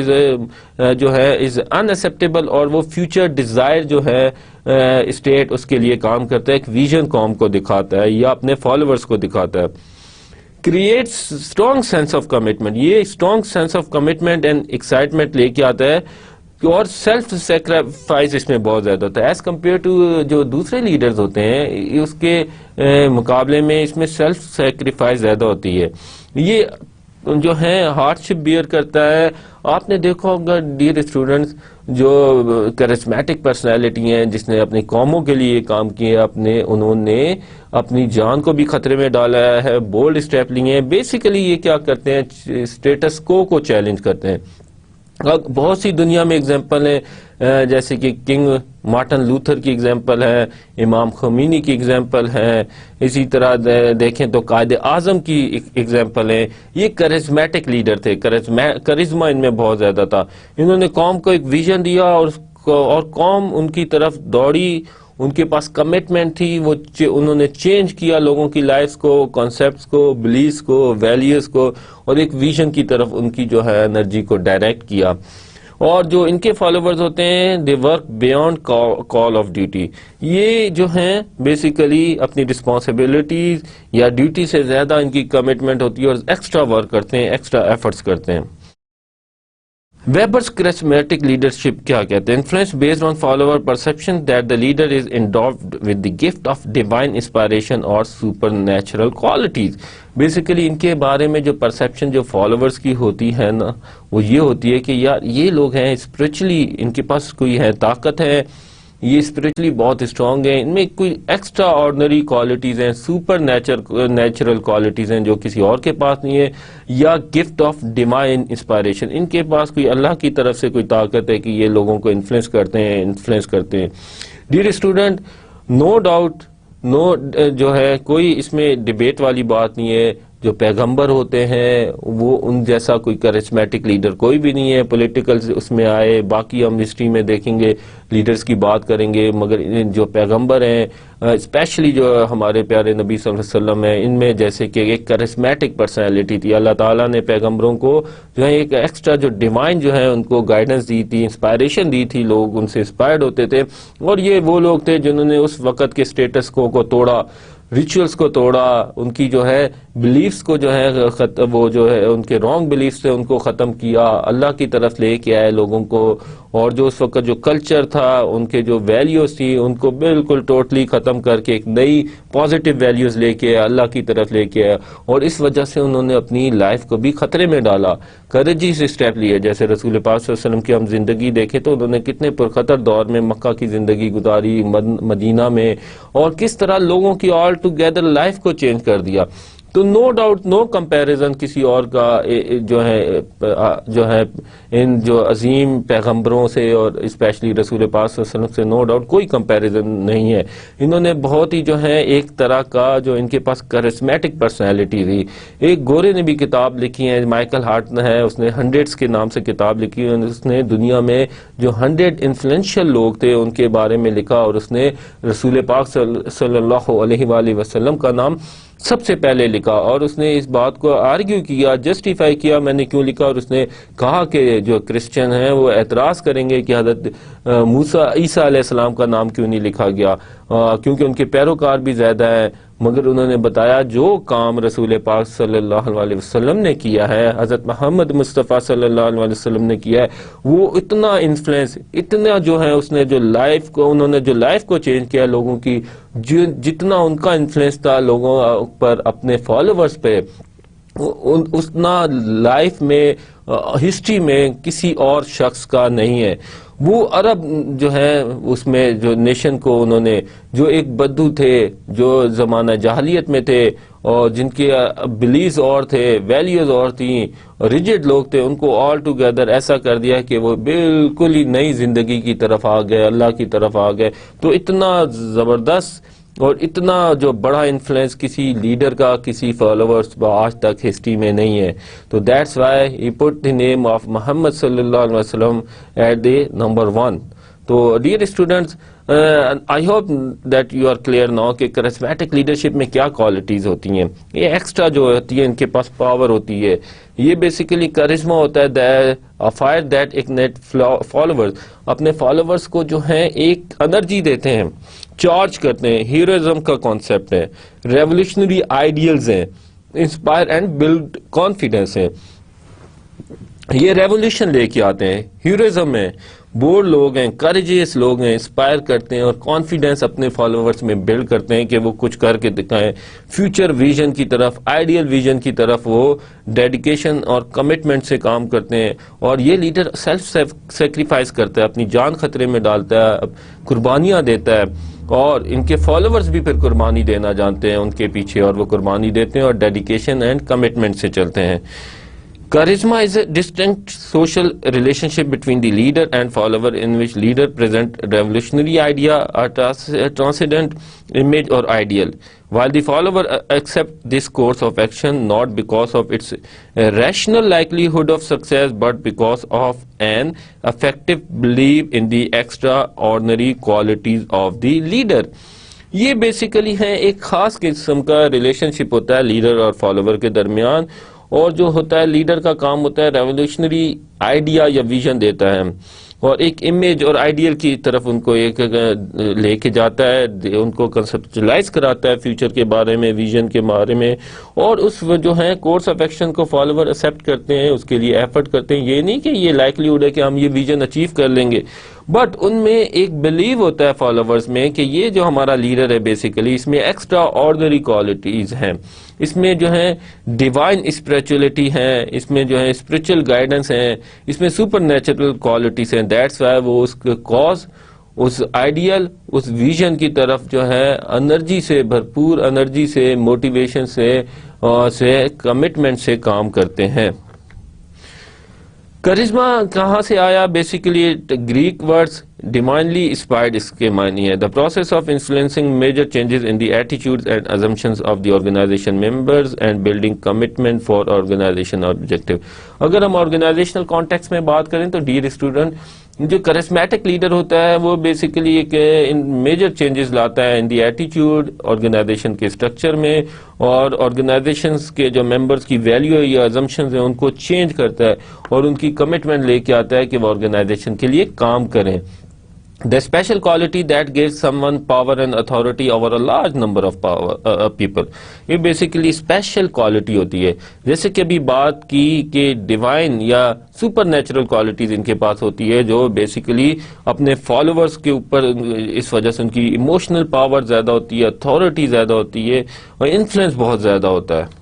جو ہے از ان ایکسیپٹیبل, اور وہ فیوچر ڈیزائر جو ہے اسٹیٹ اس کے لیے کام کرتا ہے, ایک ویژن قوم کو دکھاتا ہے یا اپنے فالوورز کو دکھاتا ہے. Creates strong sense of commitment, یہ strong sense of commitment and excitement لے کے آتا ہے, اور سیلف سیکریفائز اس میں بہت زیادہ ہوتا ہے ایز کمپیئر ٹو جو دوسرے لیڈرز ہوتے ہیں, اس کے مقابلے میں اس میں سیلف سیکریفائز زیادہ ہوتی ہے. یہ جو ہے ہارڈ شپ بیئر کرتا ہے. آپ نے دیکھا ہوگا ڈیئر اسٹوڈنٹس, جو کرزمیٹک پرسنالٹی ہیں جس نے اپنی قوموں کے لیے کام کیا, انہوں نے اپنی جان کو بھی خطرے میں ڈالا ہے, بولڈ اسٹیپ لیے ہیں. بیسیکلی یہ کیا کرتے ہیں, اسٹیٹس کو چیلنج کرتے ہیں. بہت سی دنیا میں اگزامپل ہیں, جیسے کہ کنگ مارٹن لوتھر کی اگزامپل ہے, امام خمینی کی اگزامپل ہے, اسی طرح دیکھیں تو قائد اعظم کی اگزامپل ہے. یہ کرزمیٹک لیڈر تھے, کرزما ان میں بہت زیادہ تھا. انہوں نے قوم کو ایک ویژن دیا, اور قوم ان کی طرف دوڑی, ان کے پاس کمٹمنٹ تھی, وہ انہوں نے چینج کیا لوگوں کی لائف کو, کانسیپٹس کو, بلیفس کو, ویلیوز کو, اور ایک ویژن کی طرف ان کی جو ہے انرجی کو ڈائریکٹ کیا. اور جو ان کے فالوورز ہوتے ہیں they work beyond call of duty, یہ جو ہیں بیسیکلی اپنی رسپانسبلٹیز یا ڈیوٹی سے زیادہ ان کی کمٹمنٹ ہوتی ہے, اور ایکسٹرا ورک کرتے ہیں, ایکسٹرا ایفرٹس کرتے ہیں. ویبرز کرسمیٹک لیڈرشپ کیا کہتے ہیں؟ Influence based on follower perception that the leader is endowed with the gift of divine inspiration اور سپر نیچرل کوالٹیز. بیسیکلی ان کے بارے میں جو پرسپشن جو فالوورز کی ہوتی ہے نا، وہ یہ ہوتی ہے کہ یار یہ لوگ ہیں اسپرچولی، ان کے پاس کوئی ہے طاقت ہے، یہ اسپرچولی بہت اسٹرانگ ہیں، ان میں کوئی ایکسٹرا آرڈنری کوالٹیز ہیں، سپر نیچرل کوالٹیز ہیں جو کسی اور کے پاس نہیں ہے، یا گفٹ آف ڈیوائن انسپائریشن، ان کے پاس کوئی اللہ کی طرف سے کوئی طاقت ہے کہ یہ لوگوں کو انفلوئنس کرتے ہیں. ڈیئر اسٹوڈنٹ، نو ڈاؤٹ، جو ہے کوئی اس میں ڈیبیٹ والی بات نہیں ہے، جو پیغمبر ہوتے ہیں وہ ان جیسا کوئی کرسمیٹک لیڈر کوئی بھی نہیں ہے. پولیٹیکل اس میں آئے، باقی ہم ہسٹری میں دیکھیں گے، لیڈرز کی بات کریں گے، مگر جو پیغمبر ہیں اسپیشلی جو ہمارے پیارے نبی صلی اللہ علیہ وسلم ہیں، ان میں جیسے کہ ایک کرسمیٹک پرسنالٹی تھی. اللہ تعالیٰ نے پیغمبروں کو جو ہے ایک ایکسٹرا جو ڈیوائن جو ہے ان کو گائیڈنس دی تھی، انسپائریشن دی تھی، لوگ ان سے انسپائرڈ ہوتے تھے. اور یہ وہ لوگ تھے جنہوں نے اس وقت کے اسٹیٹس کو توڑا، ریچولز کو توڑا، ان کی جو ہے بلیفز کو جو ہے وہ جو ہے ان کے رانگ بلیفز تھے ان کو ختم کیا، اللہ کی طرف لے کے آئے لوگوں کو. اور جو اس وقت جو کلچر تھا، ان کے جو ویلیوز تھی، ان کو بالکل ٹوٹلی ختم کر کے ایک نئی پازیٹیو ویلیوز لے کے اللہ کی طرف لے کے آیا. اور اس وجہ سے انہوں نے اپنی لائف کو بھی خطرے میں ڈالا، کریجی سے اسٹیپ لیے. جیسے رسول پاک صلی اللہ علیہ وسلم کی ہم زندگی دیکھیں تو انہوں نے کتنے پرخطر دور میں مکہ کی زندگی گزاری، مدینہ میں، اور کس طرح لوگوں کی آل ٹوگیدر لائف کو چینج کر دیا. تو نو ڈاؤٹ، نو کمپیریزن کسی اور کا جو ہے ان جو عظیم پیغمبروں سے اور اسپیشلی رسول پاک صلی اللہ علیہ وسلم سے نو ڈاؤٹ کوئی کمپیریزن نہیں ہے. انہوں نے بہت ہی جو ہے ایک طرح کا جو ان کے پاس کرسمیٹک پرسنالٹی تھی. ایک گورے نے بھی کتاب لکھی ہے، مائیکل ہارٹ ہے، اس نے 100 کے نام سے کتاب لکھی ہے. اس نے دنیا میں جو 100 انفلوئنشل لوگ تھے ان کے بارے میں لکھا، اور اس نے رسول پاک صلی اللہ علیہ وآلہ وسلم کا نام سب سے پہلے لکھا. اور اس نے اس بات کو آرگیو کیا، جسٹیفائی کیا میں نے کیوں لکھا، اور اس نے کہا کہ جو کرسچن ہیں وہ اعتراض کریں گے کہ حضرت عیسیٰ علیہ السلام کا نام کیوں نہیں لکھا گیا، کیونکہ ان کے پیروکار بھی زیادہ ہیں. مگر انہوں نے بتایا جو کام رسول پاک صلی اللہ علیہ وسلم نے کیا ہے، حضرت محمد مصطفیٰ صلی اللہ علیہ وسلم نے کیا ہے، وہ اتنا انفلوئنس، اتنا جو ہے اس نے جو لائف کو، انہوں نے جو لائف کو چینج کیا لوگوں کی، جتنا ان کا انفلوئنس تھا لوگوں پر، اپنے فالوورز پہ، اتنا لائف میں، ہسٹری میں کسی اور شخص کا نہیں ہے. وہ عرب جو ہے اس میں جو نیشن کو انہوں نے، جو ایک بدو تھے، جو زمانہ جاہلیت میں تھے، اور جن کے بلیفز اور تھے، ویلیوز اور تھیں، ریجڈ لوگ تھے، ان کو آل ٹوگیدر ایسا کر دیا کہ وہ بالکل ہی نئی زندگی کی طرف آ گئے، اللہ کی طرف آ گئے. تو اتنا زبردست اور اتنا جو بڑا انفلوئنس کسی لیڈر کا کسی فالوورز آج تک ہسٹری میں نہیں ہے. تو that's why he put the name of Muhammad صلی اللہ علیہ وسلم ایٹ دی نمبر 1. تو dear students, I hope that you are clear now کہ کرسمیٹک لیڈرشپ میں کیا کوالٹیز ہوتی ہیں. یہ ایکسٹرا جو ہوتی ہے، ان کے پاس پاور ہوتی ہے. یہ بیسیکلی کرزما ہوتا ہے، فائر دیٹ اگنیٹ فالوورز، اپنے فالوورز کو جو ہے ایک انرجی دیتے ہیں، چارج کرتے ہیں. ہیروازم کا کانسیپٹ ہے، ریولیوشنری آئیڈیلز ہیں، انسپائر اینڈ بلڈ کانفیڈنس ہیں. یہ ریولیوشن لے کے آتے ہیں، ہیروازم ہے، بولڈ لوگ ہیں، کریجیس لوگ ہیں، انسپائر کرتے ہیں اور کانفیڈنس اپنے فالوورز میں بلڈ کرتے ہیں کہ وہ کچھ کر کے دکھائیں. فیوچر ویژن کی طرف، آئیڈیل ویژن کی طرف وہ ڈیڈیکیشن اور کمٹمنٹ سے کام کرتے ہیں. اور یہ لیڈر سیلف سیکریفائس کرتا ہے، اپنی جان خطرے میں ڈالتا ہے، قربانیاں دیتا ہے. اور ان کے فالوورز بھی پھر قربانی دینا جانتے ہیں ان کے پیچھے، اور وہ قربانی دیتے ہیں اور ڈیڈیکیشن اینڈ کمٹمنٹ سے چلتے ہیں. Charisma is a distinct social relationship between the leader and follower in which leader present revolutionary idea, a transcendent image or ideal, while the follower accept this course of action not because of its rational likelihood of success but because of an effective belief in the extraordinary qualities of the leader. یہ basically ہے ایک خاص قسم کا relation شپ ہوتا ہے leader اور follower کے درمیان. اور جو ہوتا ہے لیڈر کا کام ہوتا ہے ریولیوشنری آئیڈیا یا ویژن دیتا ہے. اور ایک امیج اور آئیڈیل کی طرف ان کو ایک لے کے جاتا ہے, ان کو کنسپچلائز کراتا ہے فیوچر کے بارے میں, ویژن کے بارے میں, اور اس جو ہے کورس آف ایکشن کو فالوور ایکسیپٹ کرتے ہیں, اس کے لیے ایفرٹ کرتے ہیں. یہ نہیں کہ یہ لائکلیہڈ ہے کہ ہم یہ ویژن اچیو کر لیں گے, بٹ ان میں ایک بلیو ہوتا ہے فالوورز میں کہ یہ جو ہمارا لیڈر ہے بیسیکلی اس میں ایکسٹرا آرڈنری کوالٹیز ہیں, اس میں جو ہے ڈیوائن اسپریچولیٹی ہے, اس میں جو ہے اسپریچول گائیڈنس ہے, اس میں سپر نیچرل کوالٹیز ہیں. دیٹس وائی وہ اس کاز, اس آئیڈیل, اس ویژن کی طرف جو ہے انرجی سے بھرپور, انرجی سے, موٹیویشن سے کمٹمنٹ سے کام کرتے ہیں. کرزما کہاں سے آیا؟ Basically Greek words divinely inspired اس کے معنی ہے. The process of influencing major changes in the attitudes and assumptions of the organization members and building commitment for organization objective. اگر ہم آرگنائزیشنل کانٹیکس میں بات کریں تو ڈیئر اسٹوڈنٹ, جو کرسمیٹک لیڈر ہوتا ہے وہ بیسیکلی ایک میجر چینجز لاتا ہے ان دی ایٹیٹیوڈ آرگنائزیشن کے اسٹرکچر میں, اور آرگنائزیشنز کے جو ممبرز کی ویلیو یا ازمپشنز ہیں ان کو چینج کرتا ہے اور ان کی کمٹمنٹ لے کے آتا ہے کہ وہ آرگنائزیشن کے لیے کام کریں. The special quality that gives someone power and authority over a large number of people. یہ بیسیکلی اسپیشل کوالٹی ہوتی ہے. جیسے کہ ابھی بات کی کہ ڈیوائن یا سپر نیچرل کوالٹیز ان کے پاس ہوتی ہے, جو بیسیکلی اپنے فالوورز کے اوپر اس وجہ سے ان کی ایموشنل پاور زیادہ ہوتی ہے, اتھارٹی زیادہ ہوتی ہے, اور انفلوئنس بہت زیادہ ہوتا ہے.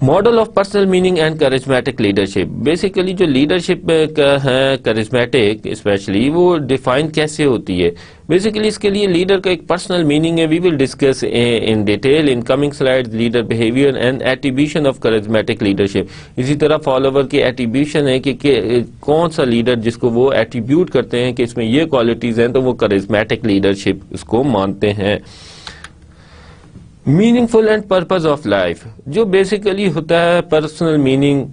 Model of personal meaning and charismatic leadership. Basically جو لیڈرشپ ہے کرزمیٹک اسپیشلی, وہ ڈیفائن کیسے ہوتی ہے؟ بیسیکلی اس کے لیے لیڈر کا ایک پرسنل میننگ ہے. We will discuss in detail in coming slide leader behaviour and attribution of charismatic leadership. اسی طرح فالوور کی ایٹریبیوشن ہے کہ کون سا لیڈر جس کو وہ ایٹریبیوٹ کرتے ہیں کہ اس میں یہ کوالٹیز ہیں تو وہ کرزمیٹک لیڈرشپ اس کو مانتے ہیں. Meaningful and purpose of life. جو بیسیکلی ہوتا ہے پرسنل میننگ,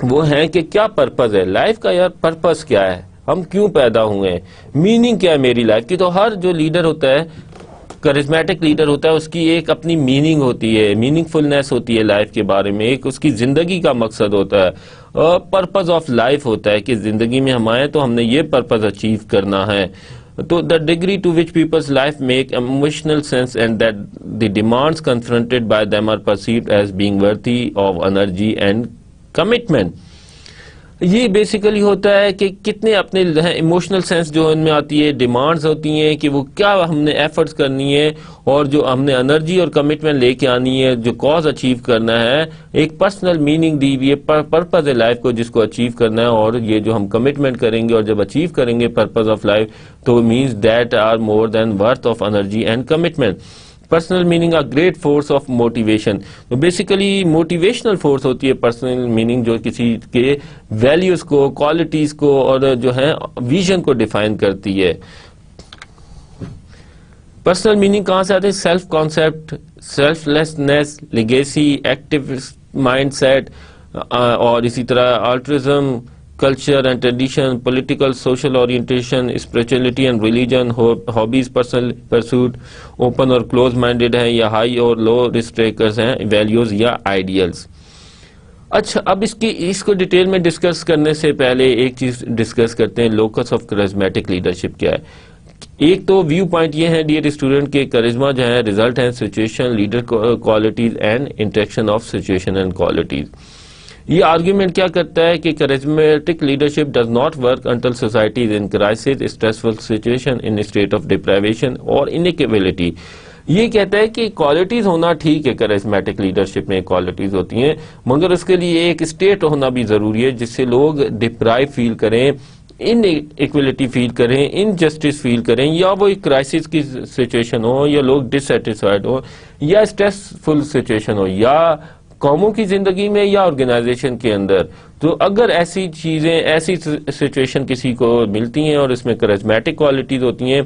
وہ ہے کہ کیا پرپز ہے لائف کا, یار پرپز کیا ہے, ہم کیوں پیدا ہوئے ہیں, میننگ کیا ہے میری لائف کی. تو ہر جو لیڈر ہوتا ہے, کرزمیٹک لیڈر ہوتا ہے, اس کی ایک اپنی میننگ ہوتی ہے, میننگ فلنس ہوتی ہے لائف کے بارے میں, ایک اس کی زندگی کا مقصد ہوتا ہے, پرپز آف لائف ہوتا ہے کہ زندگی میں ہم آئے تو ہم نے یہ پرپز اچیو کرنا ہے. تو the degree to which people's life make emotional sense and that the demands confronted by them are perceived as being worthy of energy and commitment. یہ بیسیکلی ہوتا ہے کہ کتنے اپنے ایموشنل سینس جو ان میں آتی ہے, ڈیمانڈز ہوتی ہیں کہ وہ کیا ہم نے ایفرٹس کرنی ہے, اور جو ہم نے انرجی اور کمٹمنٹ لے کے آنی ہے, جو کاز اچیو کرنا ہے, ایک پرسنل میننگ دی ہوئی ہے, پرپز ہے لائف کو جس کو اچیو کرنا ہے, اور یہ جو ہم کمٹمنٹ کریں گے اور جب اچیو کریں گے پرپز آف لائف تو means that are more than worth of energy and commitment. Personal meaning a great force of motivation. تو بیسیکلی موٹیویشنل فورس ہوتی ہے پرسنل میننگ, جو کسی کے ویلیوز کو, کوالٹیز کو اور جو ہے ویژن کو ڈیفائن کرتی ہے. پرسنل میننگ کہاں سے آتے ہیں؟ Self concept, selflessness, legacy, active mindset, اور اسی طرح altruism, culture and tradition, political, social orientation, spirituality and religion, hobbies, personal pursuit, open اور close minded ہیں یا high اور low risk takers ہیں, values یا ideals. اچھا, اب اس کو ڈیٹیل میں ڈسکس کرنے سے پہلے ایک چیز ڈسکس کرتے ہیں, لوکس آف کرزمیٹک لیڈرشپ کیا ہے. ایک تو ویو پوائنٹ یہ ہے ڈیئر اسٹوڈنٹ کہ کرزما جو ہے ریزلٹ ہے situation, leader qualities and interaction of situation and qualities. یہ آرگیومنٹ کیا کرتا ہے کہ charismatic leadership does not work until society is in crisis, stressful situation, in state of deprivation اور انیکیبلٹی. یہ کہتا ہے کہ کوالٹیز ہونا ٹھیک ہے, کرزمیٹک لیڈرشپ میں کوالٹیز ہوتی ہیں, مگر اس کے لیے ایک اسٹیٹ ہونا بھی ضروری ہے جس سے لوگ ڈپرائیو فیل کریں, ان ایکویلٹی فیل کریں, ان جسٹس فیل کریں, یا وہ ایک کرائسس کی سچویشن ہو, یا لوگ ڈسسیٹسفائڈ ہو, یا اسٹریسفل سچویشن ہو, یا قوموں کی زندگی میں یا آرگنائزیشن کے اندر. تو اگر ایسی چیزیں, ایسی سچویشن کسی کو ملتی ہیں اور اس میں کرزمیٹک کوالٹیز ہوتی ہیں,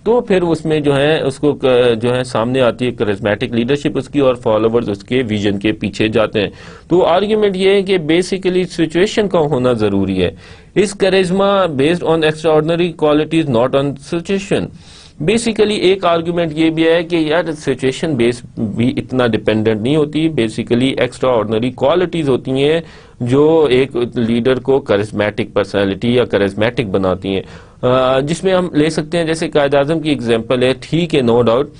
تو پھر اس میں جو ہے اس کو جو ہے سامنے آتی ہے کرزمیٹک لیڈرشپ اس کی, اور فالوورز اس کے ویژن کے پیچھے جاتے ہیں. تو آرگیومنٹ یہ ہے کہ بیسیکلی سچویشن کا ہونا ضروری ہے. اس charisma based on extraordinary qualities, not on situation. Basically ایک آرگیومنٹ یہ بھی ہے کہ یار سچویشن بیس بھی اتنا ڈیپینڈنٹ نہیں ہوتی, بیسیکلی ایکسٹرا آرڈنری کوالٹیز ہوتی ہیں جو ایک لیڈر کو کرزمیٹک پرسنالٹی یا کرزمیٹک بناتی ہیں, جس میں ہم لے سکتے ہیں جیسے قائد اعظم کی اگزامپل ہے. ٹھیک ہے, نو ڈاؤٹ,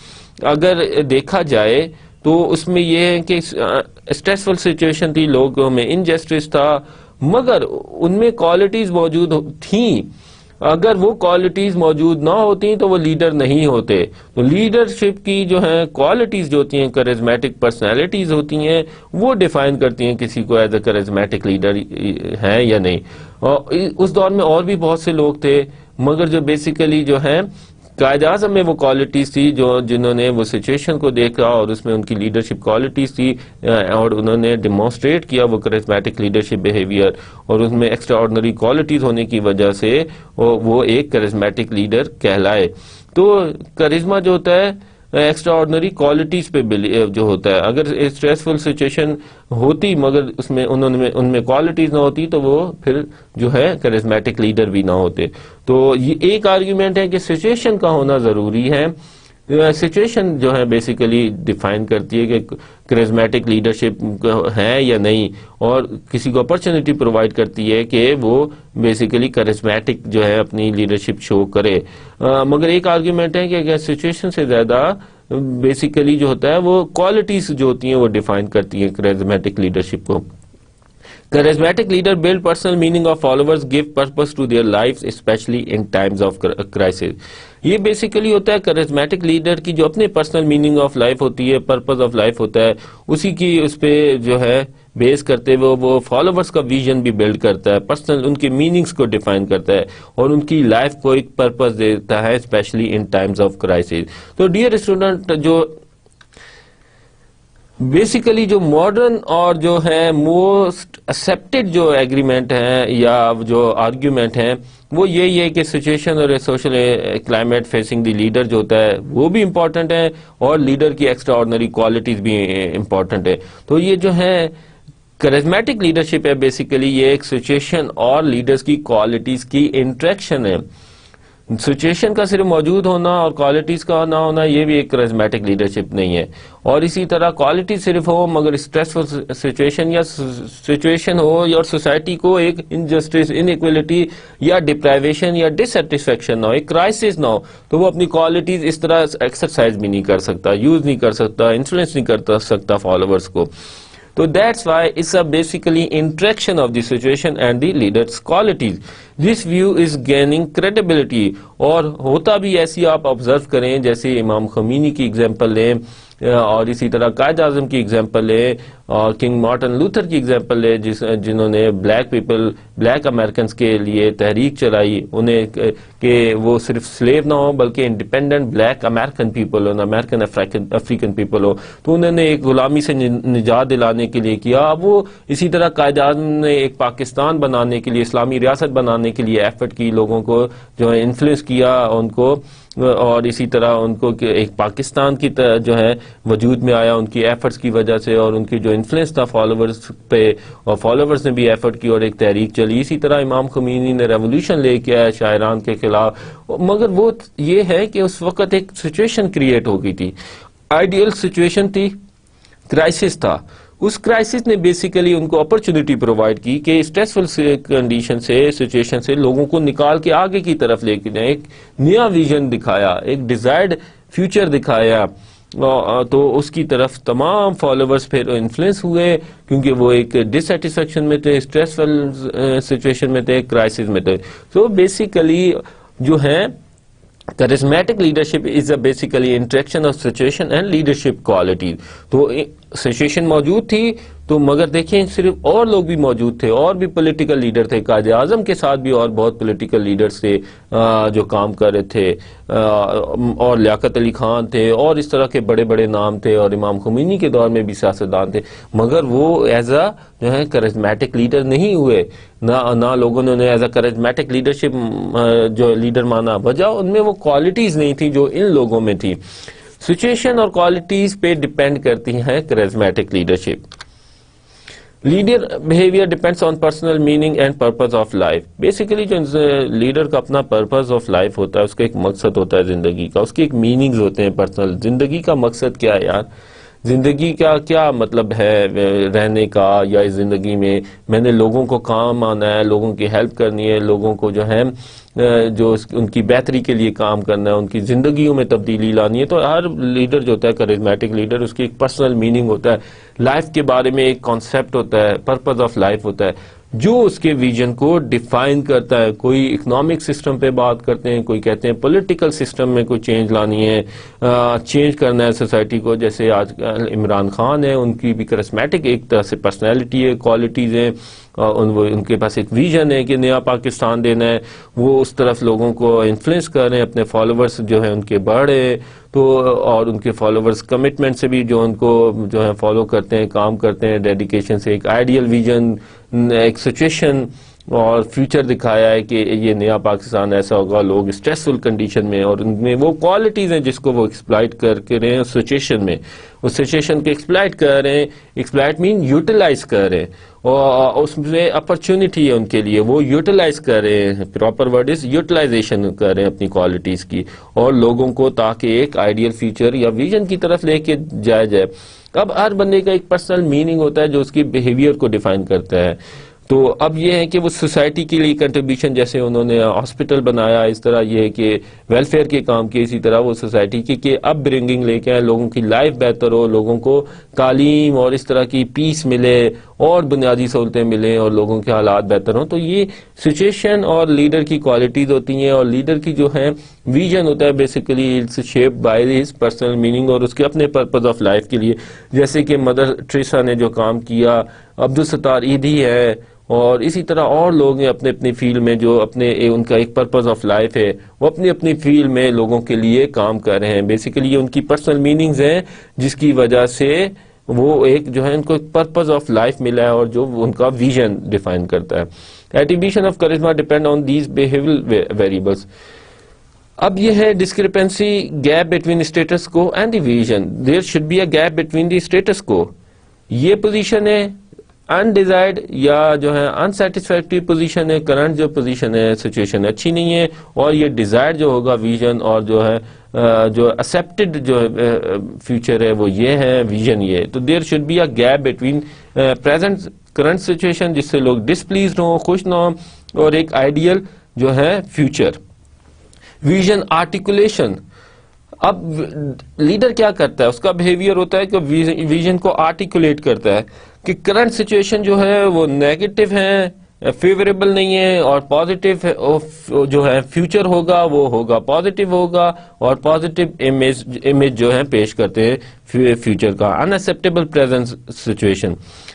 اگر دیکھا جائے تو اس میں یہ ہے کہ اسٹریسفل سچویشن تھی, لوگوں میں انجسٹس تھا, مگر ان میں کوالٹیز موجود تھیں. اگر وہ کوالٹیز موجود نہ ہوتی تو وہ لیڈر نہیں ہوتے. تو لیڈرشپ کی جو ہیں کوالٹیز جو ہوتی ہیں, کرزمیٹک پرسنالٹیز ہوتی ہیں, وہ ڈیفائن کرتی ہیں کسی کو ایز اے کرزمیٹک لیڈر ہے یا نہیں. اور اس دور میں اور بھی بہت سے لوگ تھے, مگر جو بیسیکلی جو ہیں قائد اعظم میں وہ کوالٹیز تھی جنہوں نے وہ سچویشن کو دیکھا اور اس میں ان کی لیڈرشپ کوالٹیز تھی, اور انہوں نے ڈیمونسٹریٹ کیا وہ کرزمیٹک لیڈرشپ بیہیویئر, اور اس میں ایکسٹرا آرڈنری کوالٹیز ہونے کی وجہ سے وہ ایک کرزمیٹک لیڈر کہلائے. تو کرزما جو ہوتا ہے ایکسٹرا آرڈنری کوالٹیز پہ جو ہوتا ہے. اگر اسٹریسفل سچویشن ہوتی مگر اس میں ان میں کوالٹیز نہ ہوتی تو وہ پھر جو ہے کرزمیٹک لیڈر بھی نہ ہوتے. تو یہ ایک آرگیومنٹ ہے کہ سچویشن کا ہونا ضروری ہے. سچویشن جو ہے بیسیکلی ڈیفائن کرتی ہے کہ کرزمیٹک لیڈرشپ ہے یا نہیں, اور کسی کو اپرچونٹی پرووائڈ کرتی ہے کہ وہ بیسیکلی کرزمیٹک جو ہے اپنی لیڈرشپ شو کرے. مگر ایک آرگیومنٹ ہے کہ سچویشن سے زیادہ بیسیکلی جو ہوتا ہے وہ کوالٹیز جو ہوتی ہیں وہ ڈیفائن کرتی ہیں کرزمیٹک لیڈرشپ کو. Charismatic leader build personal meaning of followers, give purpose to their lives, especially in times of crisis. یہ بیسیکلی ہوتا ہے کرزمیٹک لیڈر کی جو اپنے پرسنل میننگ آف لائف ہوتی ہے, پرپز آف لائف ہوتا ہے, اسی کی اس پہ جو ہے بیس کرتے ہوئے وہ فالوورز کا ویژن بھی بلڈ کرتا ہے, پرسنل ان کے میننگز کو ڈیفائن کرتا ہے اور ان کی لائف کو ایک پرپز دیتا ہے, especially in times of crisis. تو ڈیئر اسٹوڈنٹ, جو بیسیکلی جو ماڈرن اور جو ہے موسٹ ایکسیپٹڈ جو ایگریمنٹ ہیں یا جو آرگیومنٹ ہیں وہ یہی ہے کہ سچویشن اور social climate facing the leader جو ہوتا ہے وہ بھی امپورٹنٹ ہے, اور لیڈر کی ایکسٹرا آرڈنری کوالٹیز بھی امپورٹنٹ ہے. تو یہ جو ہے کرزمیٹک لیڈرشپ ہے بیسیکلی یہ ایک سچویشن اور لیڈرز کی کوالٹیز کی انٹریکشن ہے. سچویشن کا صرف موجود ہونا اور کوالٹیز کا نہ ہونا یہ بھی ایک کرزمیٹک لیڈرشپ نہیں ہے. اور اسی طرح کوالٹی صرف ہو مگر اسٹریسفل سچویشن ہو اور سوسائٹی کو ایک انجسٹس, انیکویلٹی یا ڈپرائیویشن یا ڈس سیٹسفیکشن نہ ہو, ایک کرائسس نہ ہو, تو وہ اپنی کوالٹیز اس طرح ایکسرسائز بھی نہیں کر سکتا, یوز نہیں کر سکتا, انفلوئنس نہیں کر سکتا فالوورز کو. So that's why it's a basically interaction of the situation and the leader's qualities. This view is gaining credibility. اور ہوتا بھی ایسی آپ آبزرو کریں جیسے امام خمینی کی اگزامپل لیں, اور اسی طرح قائد اعظم کی اگزامپل لیں, اور کنگ مارٹن لوتھر کی اگزامپل لیں جنہوں نے بلیک امریکنز کے لیے تحریک چلائی, انہیں کہ وہ صرف سلیو نہ ہو بلکہ independent black American people who, American African people who. تو انہوں نے ایک غلامی سے نجات دلانے کے لیے کیا. اب وہ اسی طرح قائد اعظم نے ایک پاکستان بنانے کے لیے, اسلامی ریاست بنانے کے لیے ایفرٹ کی, لوگوں کو جو ہے انفلوئنس کیا ان کو, اور اسی طرح ان کو ایک پاکستان کی جو ہے وجود میں آیا ان کی ایفرٹس کی وجہ سے, اور ان کی جو انفلوئنس تھا فالوورز پہ, اور فالوورز نے بھی ایفرٹ کی اور ایک تحریک چلی. اسی طرح امام خمینی نے ریولوشن لے کے آیا شاعران کے خلاف, مگر وہ یہ ہے کہ اس وقت ایک سچویشن کریٹ ہو گئی تھی, آئیڈیل سچویشن تھی, کرائسس تھا. اس کرائسس نے بیسیکلی ان کو اپرچونٹی پرووائڈ کی کہ اسٹریسفل کنڈیشن سے, سچویشن سے لوگوں کو نکال کے آگے کی طرف لے کے جائیں, ایک نیا ویژن دکھایا, ایک ڈیزائرڈ فیوچر دکھایا. تو اس کی طرف تمام فالوورز پھر انفلوئنس ہوئے کیونکہ وہ ایک ڈس سیٹسفیکشن میں تھے, اسٹریسفل سچویشن میں تھے, کرائسس میں تھے. تو بیسیکلی جو ہے charismatic leadership is a basically interaction of situation and leadership qualities. تو سچویشن موجود تھی تو مگر دیکھیں صرف اور لوگ بھی موجود تھے, اور بھی پولیٹیکل لیڈر تھے, قائد اعظم کے ساتھ بھی اور بہت پولیٹیکل لیڈرز تھے جو کام کر رہے تھے, اور لیاقت علی خان تھے, اور اس طرح کے بڑے بڑے نام تھے, اور امام خمینی کے دور میں بھی سیاستدان تھے, مگر وہ ایز اے جو ہے کرزمیٹک لیڈر نہیں ہوئے, نہ لوگوں نے ایز اے کرزمیٹک لیڈرشپ جو لیڈر مانا. وجہ ان میں وہ کوالٹیز نہیں تھی جو ان لوگوں میں تھی. سچویشن اور کوالٹیز پہ ڈیپینڈ کرتی ہیں charismatic leadership. Leader behaviour depends on personal meaning and purpose of life. Basically جو لیڈر کا اپنا پرپز آف لائف ہوتا ہے, اس کا ایک مقصد ہوتا ہے زندگی کا, اس کے ایک میننگز ہوتے ہیں پرسنل. زندگی کا مقصد کیا ہے یار, زندگی کا کیا مطلب ہے رہنے کا, یا اس زندگی میں نے لوگوں کو کام آنا ہے, لوگوں کی ہیلپ کرنی ہے, لوگوں کو جو ہے جو ان کی بہتری کے لیے کام کرنا ہے, ان کی زندگیوں میں تبدیلی لانی ہے. تو ہر لیڈر جو ہوتا ہے کرزمیٹک لیڈر, اس کی ایک پرسنل میننگ ہوتا ہے, لائف کے بارے میں ایک کانسیپٹ ہوتا ہے, پرپز آف لائف ہوتا ہے جو اس کے ویژن کو ڈیفائن کرتا ہے. کوئی اکنامک سسٹم پہ بات کرتے ہیں, کوئی کہتے ہیں پولیٹیکل سسٹم میں کوئی چینج لانی ہے, چینج کرنا ہے سوسائٹی کو. جیسے آج کل عمران خان ہے, ان کی بھی کرسمیٹک ایک طرح سے پرسنالٹی ہے, کوالٹیز ہیں, ان کے پاس ایک ویژن ہے کہ نیا پاکستان دینا ہے. وہ اس طرف لوگوں کو انفلوئنس کر رہے ہیں, اپنے فالوورز جو ہیں ان کے بڑھ رہے ہیں, تو اور ان کے فالوورز کمٹمنٹ سے بھی جو ان کو جو ہے فالو کرتے ہیں, کام کرتے ہیں ڈیڈیکیشن سے. ایک آئیڈیل ویژن, ایک سچویشن اور فیوچر دکھایا ہے کہ یہ نیا پاکستان ایسا ہوگا. لوگ اسٹریسفل کنڈیشن میں, اور ان میں وہ کوالٹیز ہیں جس کو وہ ایکسپلائٹ کر کے رہے ہیں اس سچویشن میں, اس سچویشن کو ایکسپلائٹ کر رہے ہیں. ایکسپلائٹ مین یوٹیلائز کر رہے ہیں, اور اس میں اپرچونٹی ہے ان کے لیے, وہ یوٹیلائز کر رہے ہیں. پراپر ورڈ از یوٹیلائزیشن کر رہے ہیں اپنی کوالٹیز کی, اور لوگوں کو تاکہ ایک آئیڈیل فیوچر یا ویژن کی طرف لے کے جایا جائے. اب ہر بندے کا ایک پرسنل میننگ ہوتا ہے جو اس کی بیہیویئر کو ڈیفائن کرتا ہے. تو اب یہ ہے کہ وہ سوسائٹی کے لیے کنٹریبیوشن, جیسے انہوں نے ہاسپٹل بنایا, اس طرح یہ ہے کہ ویلفیئر کے کام کیے, اسی طرح وہ سوسائٹی کی اپ برنگنگ لے کے آئے, لوگوں کی لائف بہتر ہو, لوگوں کو تعلیم اور اس طرح کی پیس ملے, اور بنیادی سہولتیں ملیں, اور لوگوں کے حالات بہتر ہوں. تو یہ سچویشن اور لیڈر کی کوالٹیز ہوتی ہیں, اور لیڈر کی جو ہے ویژن ہوتا ہے basically it's shape by his personal meaning, اور اس کے اپنے پرپز آف لائف کے لیے. جیسے کہ مدر ٹریسا نے جو کام کیا, عبدالستار ایدھی ہے, اور اسی طرح اور لوگ ہیں اپنے اپنی فیلڈ میں جو اپنے ان کا ایک پرپز آف لائف ہے, وہ اپنی اپنی فیلڈ میں لوگوں کے لیے کام کر رہے ہیں. بیسیکلی یہ ان کی پرسنل میننگز ہیں جس کی وجہ سے وہ ایک جو ہے ان کو ایک پرپز آف لائف ملا ہے, اور جو ان کا ویژن ڈیفائن کرتا ہے. Attribution of charisma depend on these behavioural variables. اب یہ ہے discrepancy, gap between status quo and the vision. There should be a gap between the status quo. یہ پوزیشن ہے انڈیزائرڈ یا جو ہے انسیٹسفیکٹری پوزیشن ہے, کرنٹ جو پوزیشن ہے سچویشن اچھی نہیں ہے, اور یہ ڈیزائرڈ جو ہوگا ویژن, اور جو ہے جو ایکسیپٹڈ جو فیوچر ہے وہ یہ ہے, ویژن یہ. تو there should be a gap between present current situation جس سے لوگ ڈسپلیزڈ ہوں, خوش نہ ہوں, اور ایک آئیڈیل جو ہے فیوچر. Vision articulation. اب لیڈر کیا کرتا ہے, اس کا بیہیویئر ہوتا ہے کہ ویژن کو آرٹیکولیٹ کرتا ہے کہ کرنٹ سچویشن جو ہے وہ نیگیٹو ہے, فیوریبل نہیں ہے, اور پازیٹیو جو ہے فیوچر ہوگا وہ ہوگا پازیٹیو ہوگا, اور پازیٹیو امیج جو ہے پیش کرتے ہیں فیوچر کا. ان ایکسیپٹیبل پریزنٹ سچویشن,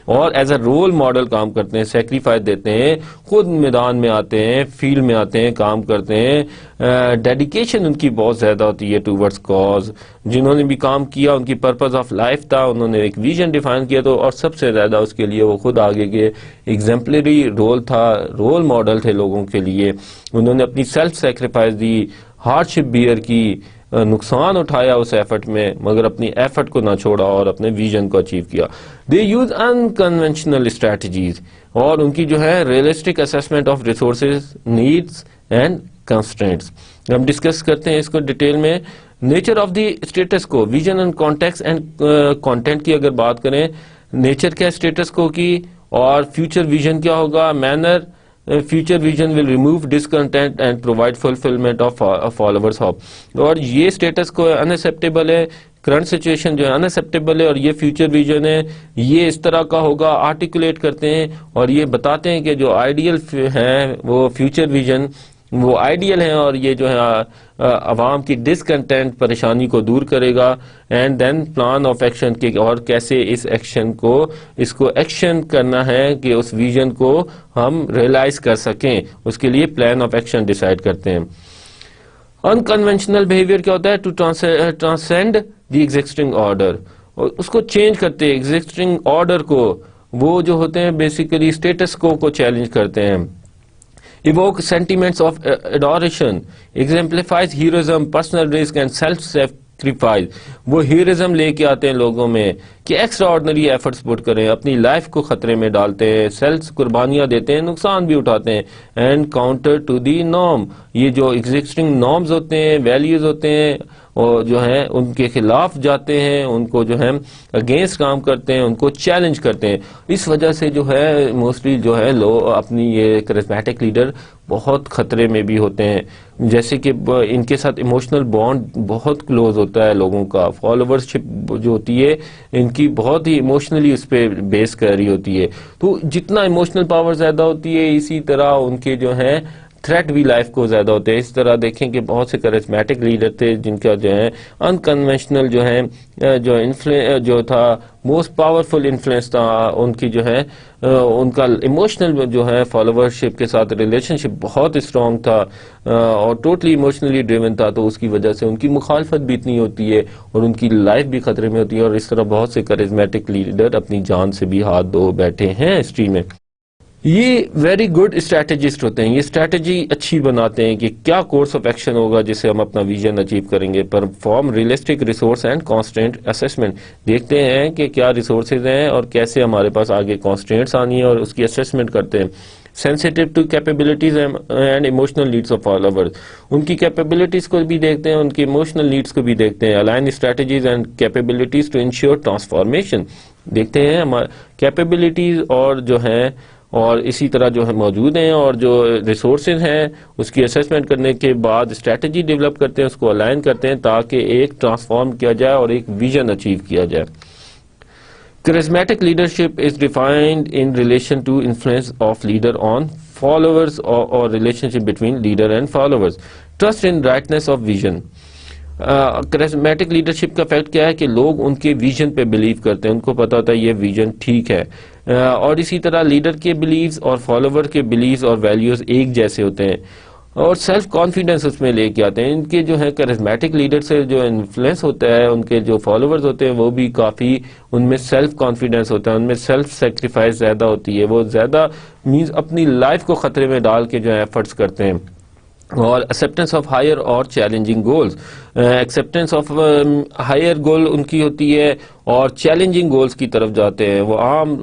اور ایز اے رول ماڈل کام کرتے ہیں, سیکریفائس دیتے ہیں, خود میدان میں آتے ہیں, فیلڈ میں آتے ہیں, کام کرتے ہیں. ڈیڈیکیشن ان کی بہت زیادہ ہوتی ہے ٹوورڈز کاز. جنہوں نے بھی کام کیا ان کی پرپز آف لائف تھا, انہوں نے ایک ویژن ڈیفائن کیا, تو اور سب سے زیادہ اس کے لیے وہ خود آگے کے ایگزمپلری رول تھا, رول ماڈل تھے لوگوں کے لیے. انہوں نے اپنی سیلف سیکریفائس دی, ہارڈ شپ بیئر کی, نقصان اٹھایا اس ایفرٹ میں, مگر اپنی ایفرٹ کو نہ چھوڑا اور اپنے ویژن کو اچیو کیا. دے یوز انکنونشنل اسٹریٹجیز, اور ان کی جو ہے realistic assessment of resources, needs and constraints. ہم ڈسکس کرتے ہیں اس کو ڈیٹیل میں. نیچر آف دی اسٹیٹس کو, vision and context and content کی اگر بات کریں, نیچر کیا اسٹیٹس کو کی, اور فیوچر ویژن کیا ہوگا. Manner, future vision will remove discontent and provide fulfillment of followers hope. اور یہ اسٹیٹس کو unacceptable ہے, کرنٹ سچویشن جو ہے unacceptable ہے, اور یہ فیوچر ویژن ہے یہ اس طرح کا ہوگا, آرٹیکولیٹ کرتے ہیں اور یہ بتاتے ہیں کہ جو آئیڈیل ہیں وہ فیوچر ویژن وہ آئیڈیل ہیں, اور یہ جو ہے عوام کی ڈسکنٹینٹ پریشانی کو دور کرے گا. And then plan of action کے, اور کیسے اس ایکشن کو اس کو ایکشن کرنا ہے کہ اس ویژن کو ہم ریئلائز کر سکیں, اس کے لیے پلان آف ایکشن ڈیسائیڈ کرتے ہیں. انکنونشنل بیہیویئر کیا ہوتا ہے, to transcend the existing order, اور اس کو چینج کرتے ہیں ایگزسٹنگ آرڈر کو. وہ جو ہوتے ہیں بیسیکلی اسٹیٹس کو چیلنج کرتے ہیں. evoke sentiments of adoration, exemplifies heroism, personal risk and self-sacrifice. وہ ہیروزم لے کے آتے ہیں لوگوں میں کہ ایکسٹرا آرڈنری ایفرٹس پٹ کریں, اپنی لائف کو خطرے میں ڈالتے ہیں, سیلف قربانیاں دیتے ہیں, نقصان بھی اٹھاتے ہیں. And counter to the norm, یہ جو ایگزسٹنگ نارمز ہوتے ہیں, ویلیوز ہوتے ہیں, اور جو ہیں ان کے خلاف جاتے ہیں, ان کو جو ہے اگینسٹ کام کرتے ہیں, ان کو چیلنج کرتے ہیں. اس وجہ سے جو ہے موسٹلی جو ہے لوگ اپنی یہ کرزمیٹک لیڈر بہت خطرے میں بھی ہوتے ہیں, جیسے کہ ان کے ساتھ ایموشنل بانڈ بہت کلوز ہوتا ہے لوگوں کا. فالوورشپ جو ہوتی ہے ان کی بہت ہی ایموشنلی اس پہ بیس کر رہی ہوتی ہے. تو جتنا ایموشنل پاور زیادہ ہوتی ہے, اسی طرح ان کے جو ہیں تھریٹ بھی لائف کو زیادہ ہوتے ہیں. اس طرح دیکھیں کہ بہت سے کرزمیٹک لیڈر تھے جن کا جو ہے انکنونشنل جو ہے جو تھا موسٹ پاورفل انفلوئنس تھا, ان کی جو ہے ان کا ایموشنل جو ہے فالوورشپ کے ساتھ ریلیشن شپ بہت اسٹرانگ تھا اور ٹوٹلی ایموشنلی ڈریون تھا. تو اس کی وجہ سے ان کی مخالفت بھی اتنی ہوتی ہے اور ان کی لائف بھی خطرے میں ہوتی ہے, اور اس طرح بہت سے کرزمیٹک لیڈر اپنی جان سے بھی ہاتھ دھو بیٹھے ہیں ہسٹری میں. یہ ویری گڈ اسٹریٹجسٹ ہوتے ہیں, یہ اسٹریٹجی اچھی بناتے ہیں کہ کیا کورس آف ایکشن ہوگا جس سے ہم اپنا ویژن اچیو کریں گے. Perform realistic resource and constant assessment, دیکھتے ہیں کہ کیا ریسورسز ہیں اور کیسے ہمارے پاس آگے کانسٹینٹس آنی ہے, اور اس کی اسیسمنٹ کرتے ہیں. Sensitive to capabilities and emotional needs of followers, ان کی کیپیبلٹیز کو بھی دیکھتے ہیں, ان کی ایموشنل نیڈس کو بھی دیکھتے ہیں. Align strategies and capabilities to ensure transformation, دیکھتے ہیں کیپیبلٹیز اور جو ہیں اور اسی طرح جو ہے موجود ہیں, اور جو ریسورسز ہیں اس کی اسیسمنٹ کرنے کے بعد اسٹریٹجی ڈیولپ کرتے ہیں, اس کو الائن کرتے ہیں تاکہ ایک ٹرانسفارم کیا جائے اور ایک ویژن اچیو کیا جائے. Charismatic leadership is defined in relation to influence of leader on followers or relationship between leader and followers. Trust in rightness of vision. Charismatic leadership کا فیکٹ کیا ہے کہ لوگ ان کے ویژن پہ بلیو کرتے ہیں, ان کو پتا ہوتا ہے یہ ویژن ٹھیک ہے, اور اسی طرح لیڈر کے بلیوز اور فالوور کے بلیوز اور ویلیوز ایک جیسے ہوتے ہیں, اور سیلف کانفیڈنس اس میں لے کے آتے ہیں. ان کے جو ہے کرزمیٹک لیڈر سے جو انفلوئنس ہوتا ہے, ان کے جو فالوورز ہوتے ہیں وہ بھی کافی ان میں سیلف کانفیڈنس ہوتا ہے, ان میں سیلف سیکریفائس زیادہ ہوتی ہے, وہ زیادہ مینز اپنی لائف کو خطرے میں ڈال کے جو ہے ایفرٹس کرتے ہیں. اور ایکسیپٹنس آف ہائر اور challenging goals, acceptance of higher goal ان کی ہوتی ہے اور چیلنجنگ گولز کی طرف جاتے ہیں. وہ عام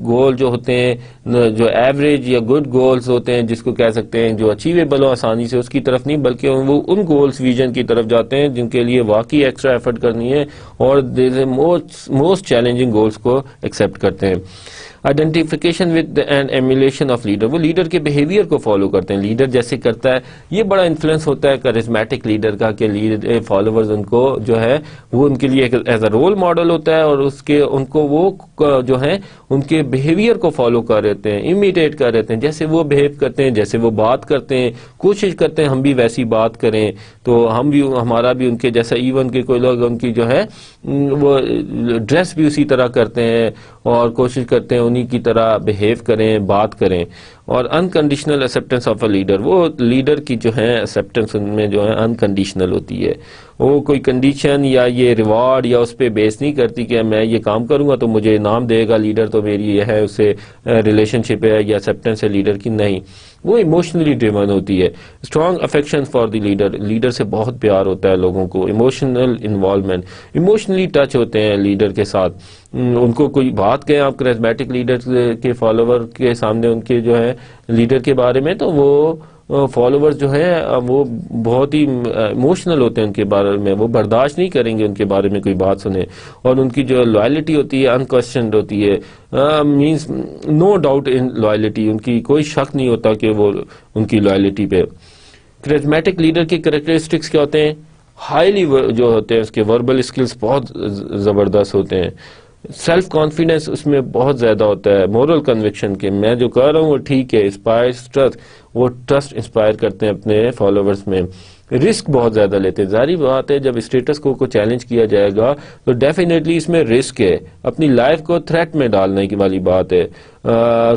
گول جو ہوتے ہیں جو ایوریج یا گڈ گولز ہوتے ہیں جس کو کہہ سکتے ہیں جو اچیویبل ہو آسانی سے, اس کی طرف نہیں بلکہ وہ ان گولز ویژن کی طرف جاتے ہیں جن کے لیے واقعی ایکسٹرا ایفرٹ کرنی ہے, اور موسٹ چیلنجنگ گولز کو ایکسیپٹ کرتے ہیں. Identification with and emulation of leader, وہ لیڈر کے بیہیویئر کو فالو کرتے ہیں, لیڈر جیسے کرتا ہے. یہ بڑا انفلوئنس ہوتا ہے کرزمیٹک لیڈر کا کہ فالوورز ان کو جو ہے وہ ان کے لیے ایز اے رول ماڈل ہوتا ہے, اور ان کو وہ جو ہے ان کے بیہیویئر کو فالو کر رہتے ہیں, امیٹیٹ کر رہتے ہیں, جیسے وہ بہیو کرتے ہیں, جیسے وہ بات کرتے ہیں, کوشش کرتے ہیں ہم بھی ویسی بات کریں, تو ہم بھی ہمارا بھی ان کے جیسا, ایون کہ کوئی لوگ ان کی جو ہے وہ ڈریس بھی اسی طرح کرتے ہیں اور کوشش کرتے ہیں انہی کی طرح بہیو کریں, بات کریں. اور unconditional acceptance of a leader, وہ لیڈر کی جو ہے ایکسیپٹنس ان میں جو ہے انکنڈیشنل ہوتی ہے, وہ کوئی کنڈیشن یا یہ ریوارڈ یا اس پہ بیس نہیں کرتی کہ میں یہ کام کروں گا تو مجھے انعام دے گا لیڈر, تو میری یہ ہے اس سے ریلیشن شپ ہے یا ایکسیپٹنس ہے لیڈر کی, نہیں, وہ ایموشنلی ڈریون ہوتی ہے. Strong affection for the leader, leader سے بہت پیار ہوتا ہے لوگوں کو. ایموشنل انوالومنٹ, ایموشنلی ٹچ ہوتے ہیں لیڈر کے ساتھ. ان کو کوئی بات کہیں آپ کرزمیٹک لیڈر کے فالوور کے سامنے ان کے جو ہے لیڈر کے بارے میں, تو وہ فالوورز جو ہیں وہ بہت ہی ایموشنل ہوتے ہیں ان کے بارے میں, وہ برداشت نہیں کریں گے ان کے بارے میں کوئی بات سنیں. اور ان کی جو لائلٹی ہوتی ہے انکویسچنڈ ہوتی ہے, means no doubt in loyalty, ان کی کوئی شک نہیں ہوتا کہ وہ ان کی لائلٹی پہ. کرزمیٹک لیڈر کی کریکٹرسٹکس کیا ہوتے ہیں؟ ہائیلی جو ہوتے ہیں اس کے وربل اسکلز بہت زبردست ہوتے ہیں. سیلف کانفیڈنس اس میں بہت زیادہ ہوتا ہے. مورل کنوکشن کے میں جو کہہ رہا ہوں وہ ٹھیک ہے. انسپائرز ٹرسٹ, وہ ٹرسٹ انسپائر کرتے ہیں اپنے فالوورز میں. رسک بہت زیادہ لیتے ہیں. ظاہری بات ہے جب اسٹیٹس کو چیلنج کیا جائے گا تو ڈیفینیٹلی اس میں رسک ہے, اپنی لائف کو تھریٹ میں ڈالنے کی والی بات ہے.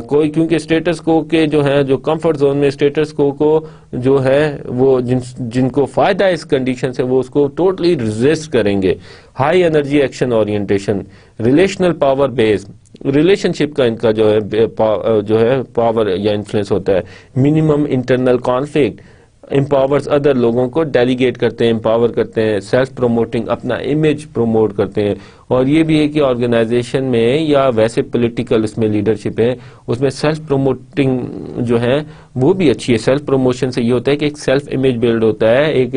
کوئی کیونکہ اسٹیٹس کو کے جو ہے جو کمفرٹ زون میں اسٹیٹس کو جو ہے وہ جن کو فائدہ ہے اس کنڈیشن سے وہ اس کو ٹوٹلی ریزسٹ کریں گے. High energy action orientation, relational power base, relationship کا ان کا جو ہے پاور یا انفلوئنس ہوتا ہے. Minimum internal conflict, empowers other, لوگوں کو ڈیلیگیٹ کرتے ہیں، امپاور کرتے ہیں، سیلف پروموٹنگ، اپنا امیج پروموٹ کرتے ہیں. اور یہ بھی ہے کہ آرگنائزیشن میں یا ویسے پولیٹیکل اس میں لیڈرشپ ہے، اس میں سیلف پروموٹنگ جو ہے وہ بھی اچھی ہے. سیلف پروموشن سے یہ ہوتا ہے کہ ایک سیلف امیج بلڈ ہوتا ہے، ایک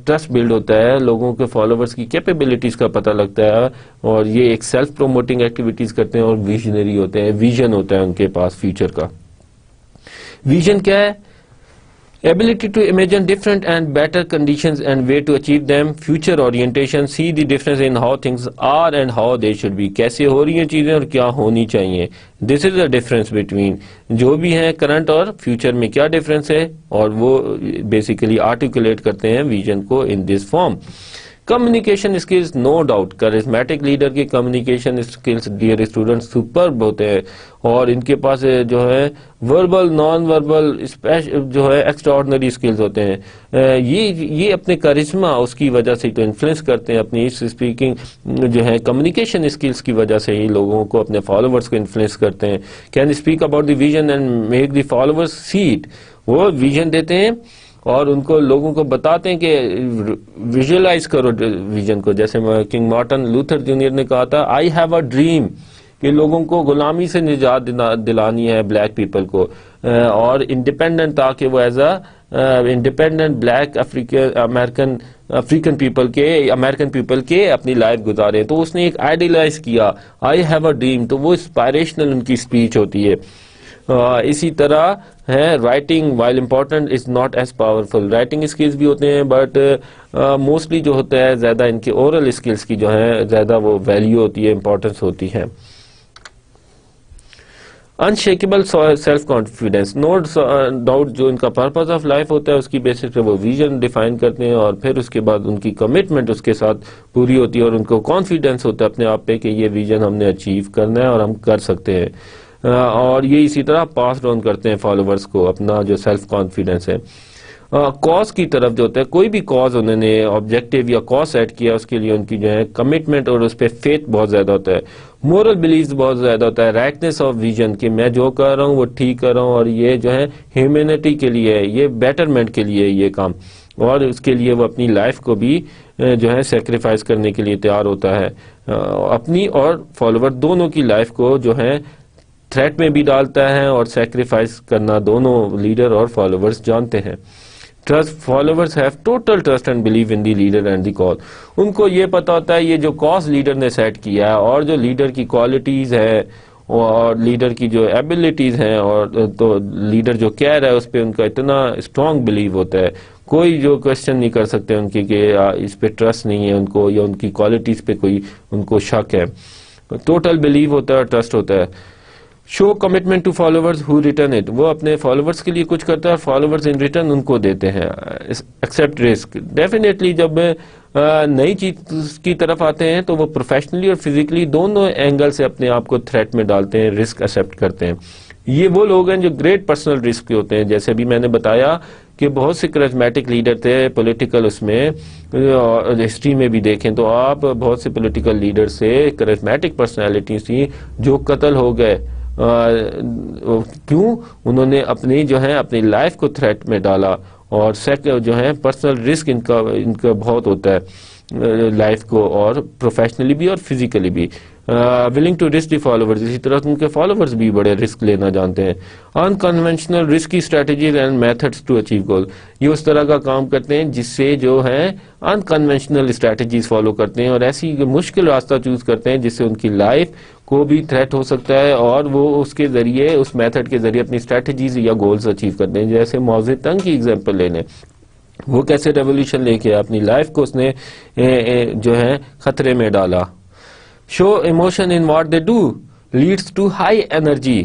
ٹرسٹ بلڈ ہوتا ہے، لوگوں کے فالوورز کی کیپیبلٹیز کا پتہ لگتا ہے، اور یہ ایک سیلف پروموٹنگ ایکٹیویٹیز کرتے ہیں اور ویژنری ہوتے ہیں، ویژن ہوتا ہے ان کے پاس فیوچر کا. ویژن کیا ہے؟ Ability to imagine different and better conditions and way to achieve them. Future orientation, see the difference in how things are and how they should be. کیسے ہو رہی ہیں چیزیں اور کیا ہونی چاہیے. This is the difference between جو بھی ہیں کرنٹ اور فیوچر میں کیا ڈفرینس ہے، اور وہ بیسیکلی آرٹیکولیٹ کرتے ہیں ویژن کو in this form. Communication skills, no doubt charismatic leader کے communication skills dear student superb ہوتے ہیں، اور ان کے پاس جو ہے وربل نان وربل جو ہے ایکسٹرا آرڈنری اسکلز ہوتے ہیں. یہ اپنے کرشمہ اس کی وجہ سے تو انفلوئنس کرتے ہیں، اپنی اس اسپیکنگ جو ہے کمیونیکیشن اسکلز کی وجہ سے ہی لوگوں کو، اپنے فالوورز کو انفلوئنس کرتے ہیں. Can speak about the vision and make the followers see it. وہ ویژن دیتے ہیں اور ان کو لوگوں کو بتاتے ہیں کہ ویژولائز کرو ویژن کو. جیسے کنگ مارٹن لوتھر جونیئر نے کہا تھا آئی ہیو اے ڈریم، کہ لوگوں کو غلامی سے نجات دلانی ہے بلیک پیپل کو، اور انڈیپینڈنٹ تاکہ وہ as a independent black African people کے اپنی لائف گزارے. تو اس نے ایک آئیڈیلائز کیا آئی ہیو اے ڈریم، تو وہ انسپائریشنل ان کی اسپیچ ہوتی ہے. اسی طرح ہے writing while important is not as powerful. Writing skills بھی ہوتے ہیں بٹ موسٹلی جو ہوتا ہے زیادہ ان کے اورل اسکلز کی جو ہے زیادہ وہ ویلیو ہوتی ہے، امپورٹنس ہوتی ہے. انشیکیبل سیلف کانفیڈینس، نو ڈاؤٹ جو ان کا پرپز آف لائف ہوتا ہے اس کی بیسس پہ وہ ویژن ڈیفائن کرتے ہیں، اور پھر اس کے بعد ان کی کمٹمنٹ اس کے ساتھ پوری ہوتی ہے، اور ان کو کانفیڈینس ہوتا ہے اپنے آپ پہ کہ یہ ویژن ہم نے اچیو کرنا ہے اور ہم کر سکتے ہیں. اور یہ اسی طرح پاس ڈاؤن کرتے ہیں فالوورز کو اپنا جو سیلف کانفیڈینس ہے. کاز کی طرف جو ہوتا ہے، کوئی بھی کاز انہوں نے آبجیکٹیو یا کاز سیٹ کیا، اس کے لیے ان کی جو ہے کمٹمنٹ اور اس پہ فیتھ بہت زیادہ ہوتا ہے. مورل بلیفز بہت زیادہ ہوتا ہے. رائٹنس آف ویژن، کہ میں جو کر رہا ہوں وہ ٹھیک کر رہا ہوں، اور یہ جو ہے ہیومینٹی کے لیے ہے، یہ بیٹرمنٹ کے لیے یہ کام، اور اس کے لیے وہ اپنی لائف کو بھی جو ہے سیکریفائز کرنے کے لیے تیار ہوتا ہے. اپنی اور فالوور دونوں کی لائف کو جو ہے تھریٹ میں بھی ڈالتا ہے، اور سیکریفائز کرنا دونوں لیڈر اور فالوورز جانتے ہیں. Followers have total trust and belief in the leader and the cause. ان کو یہ پتا ہوتا ہے یہ جو کاز لیڈر نے سیٹ کیا ہے، اور جو لیڈر کی کوالٹیز ہے اور لیڈر کی جو ایبلٹیز ہیں، اور تو لیڈر جو کہہ رہا ہے اس پہ ان کا اتنا اسٹرانگ بلیو ہوتا ہے، کوئی جو کوشچن نہیں کر سکتے ان کی کہ اس پہ ٹرسٹ نہیں ہے ان کو، یا ان کی کوالٹیز پہ کوئی ان کو شک ہے. ٹوٹل بلیو ہوتا ہے اور ٹرسٹ ہوتا ہے. Show commitment to followers who return it, وہ اپنے فالوورز کے لیے کچھ کرتا ہے اور فالوورز ان ریٹرن ان کو دیتے ہیں. ایکسیپٹ رسک، ڈیفینیٹلی جب نئی چیز کی طرف آتے ہیں تو وہ پروفیشنلی اور فزیکلی دونوں اینگل سے اپنے آپ کو تھریٹ میں ڈالتے ہیں، رسک ایکسیپٹ کرتے ہیں. یہ وہ لوگ ہیں جو گریٹ پرسنل رسک کے ہوتے ہیں. جیسے ابھی میں نے بتایا کہ بہت سے کرزمیٹک لیڈر تھے پولیٹیکل، اس میں ہسٹری میں بھی دیکھیں تو آپ بہت سے پولیٹیکل لیڈر سے کرزمیٹک پرسنالٹیز تھیں جو قتل ہو گئے. کیوں؟ انہوں نے اپنی جو ہے اپنی لائف کو تھریٹ میں ڈالا، اور جو ہے پرسنل رسک ان کا بہت ہوتا ہے لائف کو، اور پروفیشنلی بھی اور فزیکلی بھی. Willing to risk the followers, اسی طرح ان کے فالوورز بھی بڑے رسک لینا جانتے ہیں. Unconventional risky strategies and methods to achieve goal, یہ اس طرح کا کام کرتے ہیں جس سے جو ہے انکنونشنل اسٹریٹجیز فالو کرتے ہیں، اور ایسی مشکل راستہ چوز کرتے ہیں جس سے ان کی لائف کو بھی تھریٹ ہو سکتا ہے، اور وہ اس کے ذریعے، اس میتھڈ کے ذریعے اپنی اسٹریٹجیز یا گولز اچیو کرتے ہیں. جیسے موزے تنگ کی ایگزامپل لے لیں، وہ کیسے ریولیوشن لے کے اپنی لائف کو اس نے جو ہے خطرے میں ڈالا. Show emotion in what they do leads to high energy.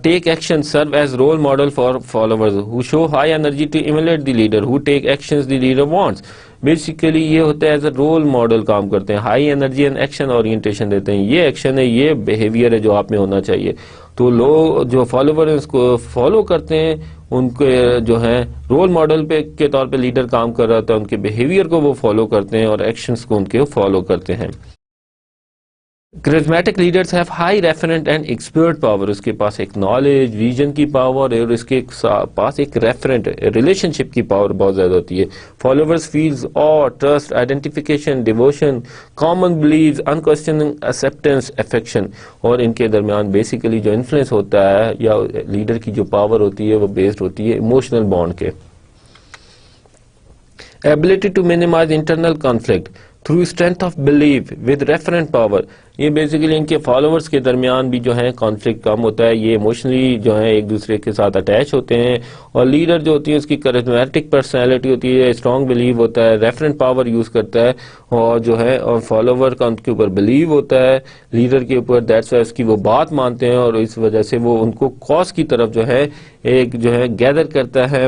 Take action, serve as role model for followers who show high energy to emulate the leader, who take actions the leader wants. Basically یہ ہوتا ہے as a role model کام کرتے ہیں، high energy and action orientation دیتے ہیں. یہ action ہے، یہ بیہیویئر ہے جو آپ میں ہونا چاہیے. تو لوگ جو فالوور ہیں اس کو فالو کرتے ہیں، ان کے جو ہے رول ماڈل کے طور پہ لیڈر کام کر رہا تھا، ان کے بیہیویئر کو وہ فالو کرتے ہیں اور ایکشنز کو ان کے فالو کرتے ہیں. charismatic leaders have high referent and expert power. اس کے پاس ایک نالج ویژن کی پاور اور اس کے پاس ایک ریفرنٹ ریلیشن شپ کی پاور بہت زیادہ ہوتی ہے. فالوورز فیلز اور trust identification devotion common beliefs unquestioning acceptance affection. اور ان کے درمیان بیسیکلی جو انفلوئنس ہوتا ہے یا لیڈر کی جو پاور ہوتی ہے وہ بیسڈ ہوتی ہے ایموشنل بانڈ کے. ability to minimize internal conflict through strength of belief with referent power. یہ بیسیکلی ان کے فالوورز کے درمیان بھی جو ہے کانفلکٹ کم ہوتا ہے. یہ ایموشنلی جو ہے ایک دوسرے کے ساتھ اٹیچ ہوتے ہیں. اور لیڈر جو ہوتی ہے اس کی کرزمیٹک پرسنالٹی ہوتی ہے, اسٹرانگ بلیو ہوتا ہے, ریفرنٹ پاور یوز کرتا ہے اور جو ہے اور فالوور کا ان کے اوپر بلیو ہوتا ہے لیڈر کے اوپر. دیٹس وائی اس کی وہ بات مانتے ہیں اور اس وجہ سے وہ ان کو کاز کی طرف جو ہے ایک جو ہے گیدر کرتا ہے,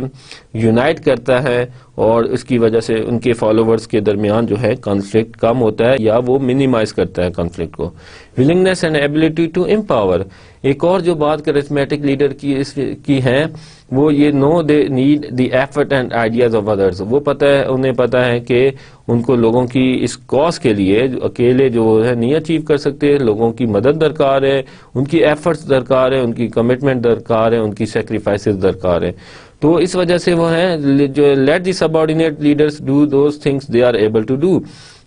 یونائٹ کرتا ہے اور اس کی وجہ سے ان کے فالوورز کے درمیان جو ہے کانفلکٹ کم ہوتا ہے یا وہ منیمائز کرتا ہے کانفلکٹ کو. Willingness and ability to empower. ایک اور جو بات کرزمیٹک لیڈر کی ہے وہ یہ know they need the effort and ideas of others. وہ انہیں پتہ ہے کہ ان کو لوگوں کی اس کاز کے لیے اکیلے جو ہے نہیں اچیو کر سکتے, لوگوں کی مدد درکار ہے, ان کی ایفرٹس درکار ہے, ان کی کمٹمنٹ درکار ہے, ان کی سیکریفائسز درکار ہے. تو اس وجہ سے وہ ہیں جو let the subordinate leaders do those things they are able to do.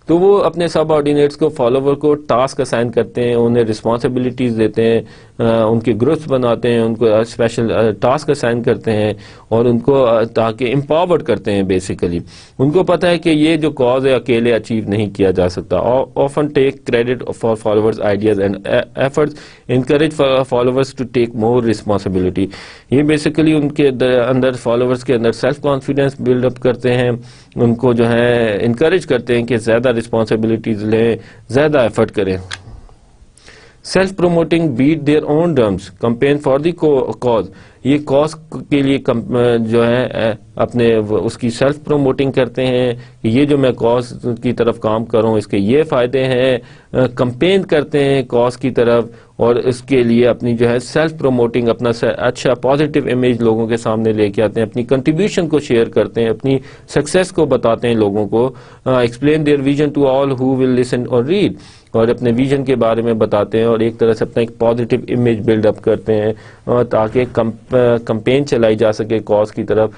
تو وہ اپنے سب آرڈینیٹس کو فالوور کو ٹاسک اسائن کرتے ہیں, انہیں رسپانسبلٹیز دیتے ہیں, ان کے گروپس بناتے ہیں, ان کو اسپیشل ٹاسک اسائن کرتے ہیں اور ان کو تاکہ امپاورڈ کرتے ہیں. بیسیکلی ان کو پتہ ہے کہ یہ جو کاز ہے اکیلے اچیو نہیں کیا جا سکتا. Often take credit for followers ideas and efforts, encourage followers to take more responsibility. یہ بیسیکلی ان کے اندر فالوورز کے اندر سیلف کانفیڈنس بلڈ اپ کرتے ہیں, ان کو جو ہے انکریج کرتے ہیں کہ زیادہ رسپانسبلٹیز لیں, زیادہ ایفرٹ کریں. Self promoting beat their own drums campaign for the cause. یہ کاز کے لیے جو ہے اپنے اس کی سیلف پروموٹنگ کرتے ہیں کہ یہ جو میں کاز کی طرف کام کروں اس کے یہ فائدے ہیں, کمپین کرتے ہیں کاز کی طرف اور اس کے لیے اپنی جو ہے سیلف پروموٹنگ اپنا اچھا پازیٹیو امیج لوگوں کے سامنے لے کے آتے ہیں, اپنی کنٹریبیوشن کو شیئر کرتے ہیں, اپنی سکسیس کو بتاتے ہیں لوگوں کو. Explain their vision to all who will listen اور ریڈ, اور اپنے ویژن کے بارے میں بتاتے ہیں اور ایک طرح سے اپنا ایک پازیٹیو امیج بلڈ اپ کرتے ہیں تاکہ کمپین چلائی جا سکے کاز کی طرف.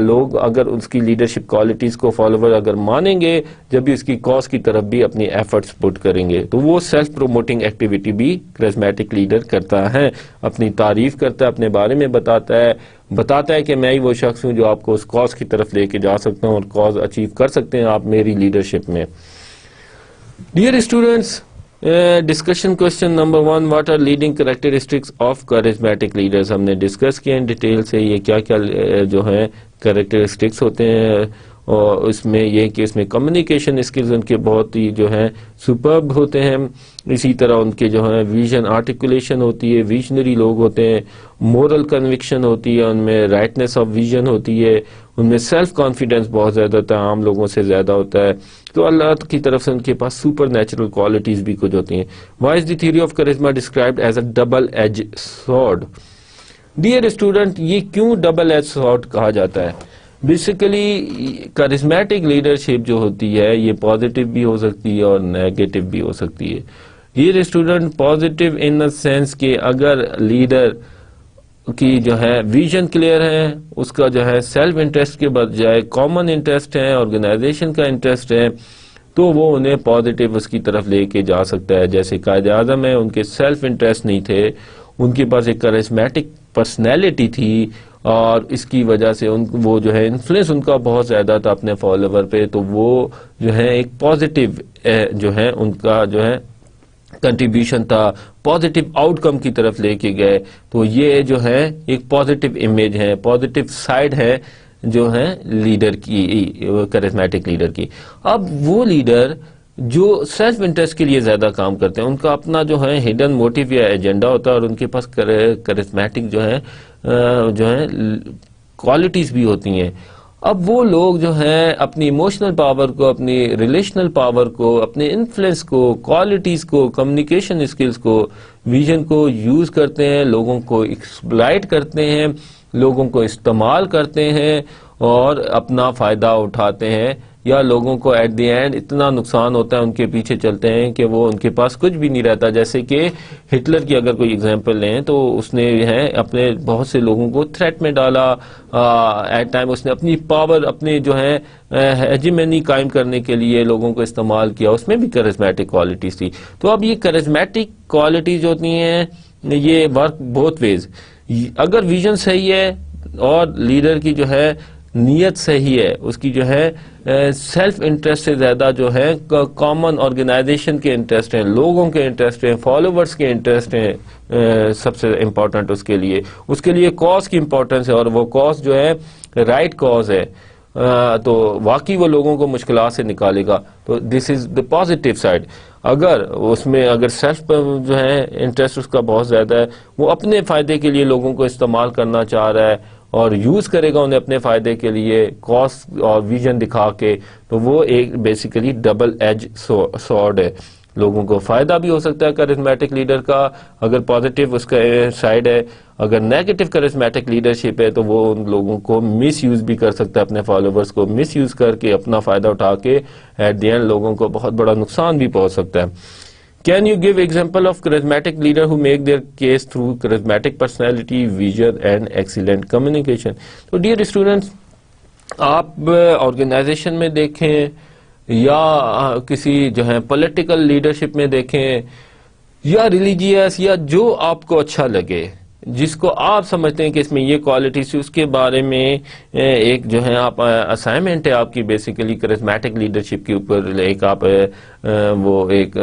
لوگ اگر اس کی لیڈرشپ کوالٹیز کو فالوور اگر مانیں گے جب بھی اس کی کاز کی طرف بھی اپنی ایفرٹس پٹ کریں گے تو وہ سیلف پروموٹنگ ایکٹیویٹی بھی کرزمیٹک لیڈر کرتا ہے, اپنی تعریف کرتا ہے, اپنے بارے میں بتاتا ہے کہ میں ہی وہ شخص ہوں جو آپ کو اس کاز کی طرف لے کے جا سکتا ہوں اور کاز اچیو کر سکتے ہیں آپ میری لیڈرشپ میں. Dear students, discussion question number 1, what are leading characteristics of charismatic leaders. ہم نے ڈسکس کیا ان ڈیٹیل سے یہ کیا کیا جو ہے کریکٹرسٹکس ہوتے ہیں, اور اس میں یہ کہ اس میں کمیونیکیشن اسکلز ان کے بہت ہی جو ہے سپرب ہوتے ہیں. اسی طرح ان کے جو ہے ویژن آرٹیکولیشن ہوتی ہے, ویژنری لوگ ہوتے ہیں, مورل کنوکشن ہوتی ہے ان میں, رائٹنس آف ویژن ہوتی ہے, ان میں سیلف کانفیڈنس بہت زیادہ ہوتا ہے, عام لوگوں سے زیادہ ہوتا ہے. تو اللہ کی طرف سے ان کے پاس سپر نیچرل کوالٹیز بھی کچھ ہوتی ہیں. Why is the theory of charisma described as a double edge sword. Dear student, یہ کیوں ڈبل ایج سورڈ کہا جاتا ہے؟ بیسیکلی کرزمیٹک لیڈرشپ جو ہوتی ہے یہ پازیٹیو بھی ہو سکتی ہے اور نیگیٹو بھی ہو سکتی ہے. Dear student, positive in the sense کہ اگر لیڈر کی جو ہے ویژن کلیئر ہے, اس کا جو ہے سیلف انٹرسٹ کے بجائے کامن انٹرسٹ ہے, آرگنائزیشن کا انٹرسٹ ہے, تو وہ انہیں پازیٹیو اس کی طرف لے کے جا سکتا ہے. جیسے قائد اعظم ہے, ان کے سیلف انٹرسٹ نہیں تھے, ان کے پاس ایک کرزمیٹک پرسنالٹی تھی اور اس کی وجہ سے وہ جو ہے انفلوئنس ان کا بہت زیادہ تھا اپنے فالوور پہ, تو وہ جو ہے ایک پازیٹیو جو ہے ان کا جو ہے کنٹریبیوشن تھا, پازیٹیو آؤٹ کم کی طرف لے کے گئے. تو یہ جو ہے ایک پازیٹیو امیج ہے, پازیٹیو سائڈ ہے جو ہے لیڈر کی, کرزمیٹک لیڈر کی. اب وہ لیڈر جو سیلف انٹرسٹ کے لیے زیادہ کام کرتے ہیں, ان کا اپنا جو ہے ہڈن موٹیو یا ایجنڈا ہوتا ہے اور ان کے پاس کرزمیٹک جو ہے کوالٹیز بھی ہوتی ہیں. اب وہ لوگ جو ہیں اپنی ایموشنل پاور کو, اپنی ریلیشنل پاور کو, اپنے انفلوئنس کو, کوالٹیز کو, کمیونیکیشن اسکلز کو, ویژن کو یوز کرتے ہیں, لوگوں کو ایکسپلائٹ کرتے ہیں, لوگوں کو استعمال کرتے ہیں اور اپنا فائدہ اٹھاتے ہیں یا لوگوں کو ایٹ دی اینڈ اتنا نقصان ہوتا ہے، ان کے پیچھے چلتے ہیں کہ وہ ان کے پاس کچھ بھی نہیں رہتا. جیسے کہ ہٹلر کی اگر کوئی اگزامپل لیں تو اس نے اپنے بہت سے لوگوں کو تھریٹ میں ڈالا. ایٹ ٹائم اس نے اپنی پاور، اپنے جو ہے ہیجیمنی قائم کرنے کے لیے لوگوں کو استعمال کیا. اس میں بھی کرزمیٹک کوالٹیز تھی. تو اب یہ کرزمیٹک کوالٹیز ہوتی ہیں، یہ ورک بوتھ ویز. اگر ویژن صحیح ہے اور لیڈر کی جو ہے نیت صحیح ہے، اس کی جو ہے سیلف انٹرسٹ سے زیادہ جو ہے کامن آرگنائزیشن کے انٹرسٹ ہیں، لوگوں کے انٹرسٹ ہیں، فالوورز کے انٹرسٹ ہیں، سب سے امپورٹنٹ اس کے لیے کاز کی امپورٹنس ہے، اور وہ کاز جو ہے رائٹ کاز ہے، تو واقعی وہ لوگوں کو مشکلات سے نکالے گا. تو دس از دا پازیٹیو سائڈ. اگر سیلف جو ہے انٹرسٹ اس کا بہت زیادہ ہے، وہ اپنے فائدے کے لیے لوگوں کو استعمال کرنا چاہ رہا ہے اور یوز کرے گا انہیں اپنے فائدے کے لیے کاز اور ویژن دکھا کے، تو وہ ایک بیسیکلی ڈبل ایج سورڈ ہے. لوگوں کو فائدہ بھی ہو سکتا ہے کرزمیٹک لیڈر کا اگر پازیٹیو اس کا سائڈ ہے. اگر نیگیٹو کرزمیٹک لیڈرشپ ہے تو وہ ان لوگوں کو مس یوز بھی کر سکتا ہے، اپنے فالوورز کو مس یوز کر کے اپنا فائدہ اٹھا کے ایٹ دی اینڈ لوگوں کو بہت بڑا نقصان بھی پہنچ سکتا ہے. Can you give example of charismatic leader who make their case through charismatic personality, vision and excellent communication? تو dear students، آپ آرگنائزیشن میں دیکھیں یا کسی جو ہے پولیٹیکل لیڈرشپ میں دیکھیں یا ریلیجیس، یا جو آپ کو اچھا لگے، جس کو آپ سمجھتے ہیں کہ اس میں یہ کوالٹیز، اس کے بارے میں ایک جو ہے آپ اسائنمنٹ ہے آپ کی بیسیکلی کرزمیٹک لیڈرشپ کے اوپر. ایک آپ وہ ایک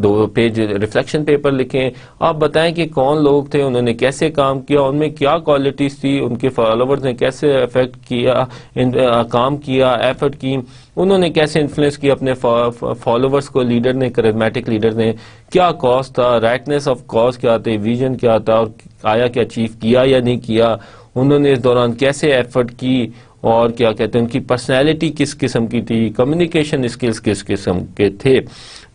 2 پیج ریفلیکشن پیپر لکھیں. آپ بتائیں کہ کون لوگ تھے، انہوں نے کیسے کام کیا، ان میں کیا کوالٹیز تھی، ان کے فالوورز نے کیسے افیکٹ کیا، کام کیا، ایفرٹ کی، انہوں نے کیسے انفلوئنس کیا اپنے فالوورز کو. لیڈر نے، کرزمیٹک لیڈر نے کیا کاز تھا، رائٹنس آف کاز کیا تھے، ویژن کیا تھا، اور آیا کیا اچیو کیا یا نہیں کیا، انہوں نے اس دوران کیسے ایفرٹ کی، اور کیا کہتے ہیں ان کی پرسنالٹی کس قسم کی تھی، کمیونیکیشن اسکلز کس قسم کے تھے.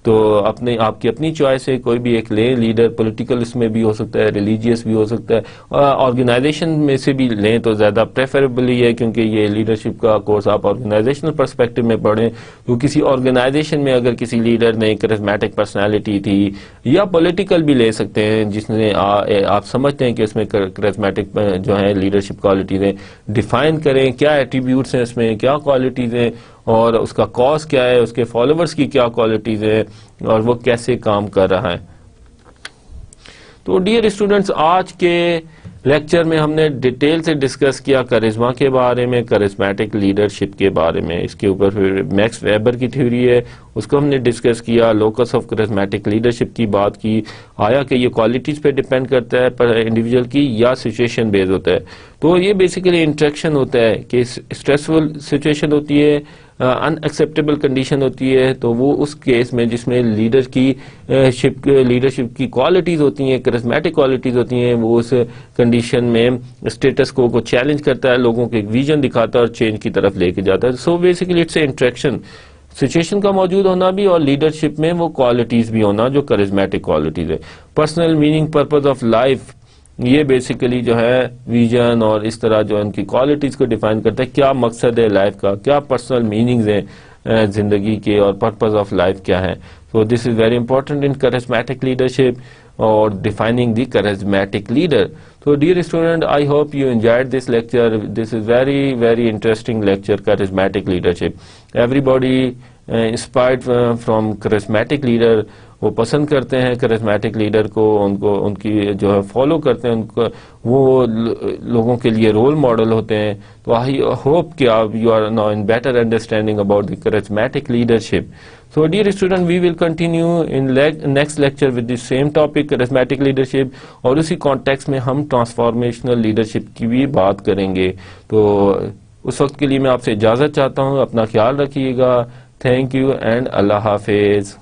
تو آپ کی اپنی چوائس ہے، کوئی بھی ایک لیں لیڈر. پولیٹیکل اس میں بھی ہو سکتا ہے، ریلیجیس بھی ہو سکتا ہے، آرگنائزیشن میں سے بھی لیں تو زیادہ پریفریبلی ہے، کیونکہ یہ لیڈرشپ کا کورس آپ آرگنائزیشنل پرسپیکٹو میں پڑھیں. تو کسی آرگنائزیشن میں اگر کسی لیڈر نے کرزمیٹک پرسنالٹی تھی، یا پولیٹیکل بھی لے سکتے ہیں جس نے آپ سمجھتے ہیں کہ اس میں کرزمیٹک جو ہے لیڈرشپ کوالٹیز ہیں، ڈیفائن کریں کیا ایٹریبیوٹس ہیں اس میں، کیا کوالٹیز ہیں، اور اس کا کاز کیا ہے، اس کے فالوورز کی کیا کوالٹیز ہیں، اور وہ کیسے کام کر رہا ہے. تو ڈیئر اسٹوڈنٹس، آج کے لیکچر میں ہم نے ڈیٹیل سے ڈسکس کیا کرزما کے بارے میں، کرزمیٹک لیڈرشپ کے بارے میں. اس کے اوپر پھر میکس ویبر کی تھیوری ہے، اس کو ہم نے ڈسکس کیا. لوکس آف کرزمیٹک لیڈرشپ کی بات کی، آیا کہ یہ کوالٹیز پہ ڈیپینڈ کرتا ہے پر انڈیویجول کی، یا سچویشن بیس ہوتا ہے. تو یہ بیسیکلی انٹریکشن ہوتا ہے کہ اسٹریسفل سچویشن ہوتی ہے، ان ایکسیپٹیبل کنڈیشن ہوتی ہے، تو وہ اس کیس میں جس میں لیڈرشپ کی کوالٹیز ہوتی ہیں، کرزمیٹک کوالٹیز ہوتی ہیں، وہ اس کنڈیشن میں اسٹیٹس کو چیلنج کرتا ہے، لوگوں کو ایک ویژن دکھاتا ہے اور چینج کی طرف لے کے جاتا ہے. So basically it's a interaction, situation کا موجود ہونا بھی اور لیڈرشپ میں وہ کوالٹیز بھی ہونا جو کرزمیٹک کوالٹیز ہے. Personal meaning, purpose of life, یہ بیسیکلی جو ہے ویژن اور اس طرح جو ان کی کوالٹیز کو ڈیفائن کرتا ہے. کیا مقصد ہے لائف کا، کیا پرسنل میننگز ہیں زندگی کے، اور پرپز آف لائف کیا ہے. So this is very important in charismatic leadership اور defining the charismatic leader. So dear student, I hope you enjoyed this lecture. This is very interesting lecture, charismatic leadership. Everybody inspired from charismatic leader. وہ پسند کرتے ہیں charismatic leader کو، ان کی جو ہے follow کرتے ہیں، ان کو وہ لوگوں کے لیے رول ماڈل ہوتے ہیں. تو آئی ہوپ کہ you are now in better understanding about the charismatic leadership. So dear student, we will continue in next lecture with the same topic, charismatic leadership, اور اسی کانٹیکس میں ہم ٹرانسفارمیشنل لیڈرشپ کی بھی بات کریں گے. تو اس وقت کے لیے میں آپ سے اجازت چاہتا ہوں، اپنا خیال رکھیے گا. تھینک یو اینڈ اللہ حافظ.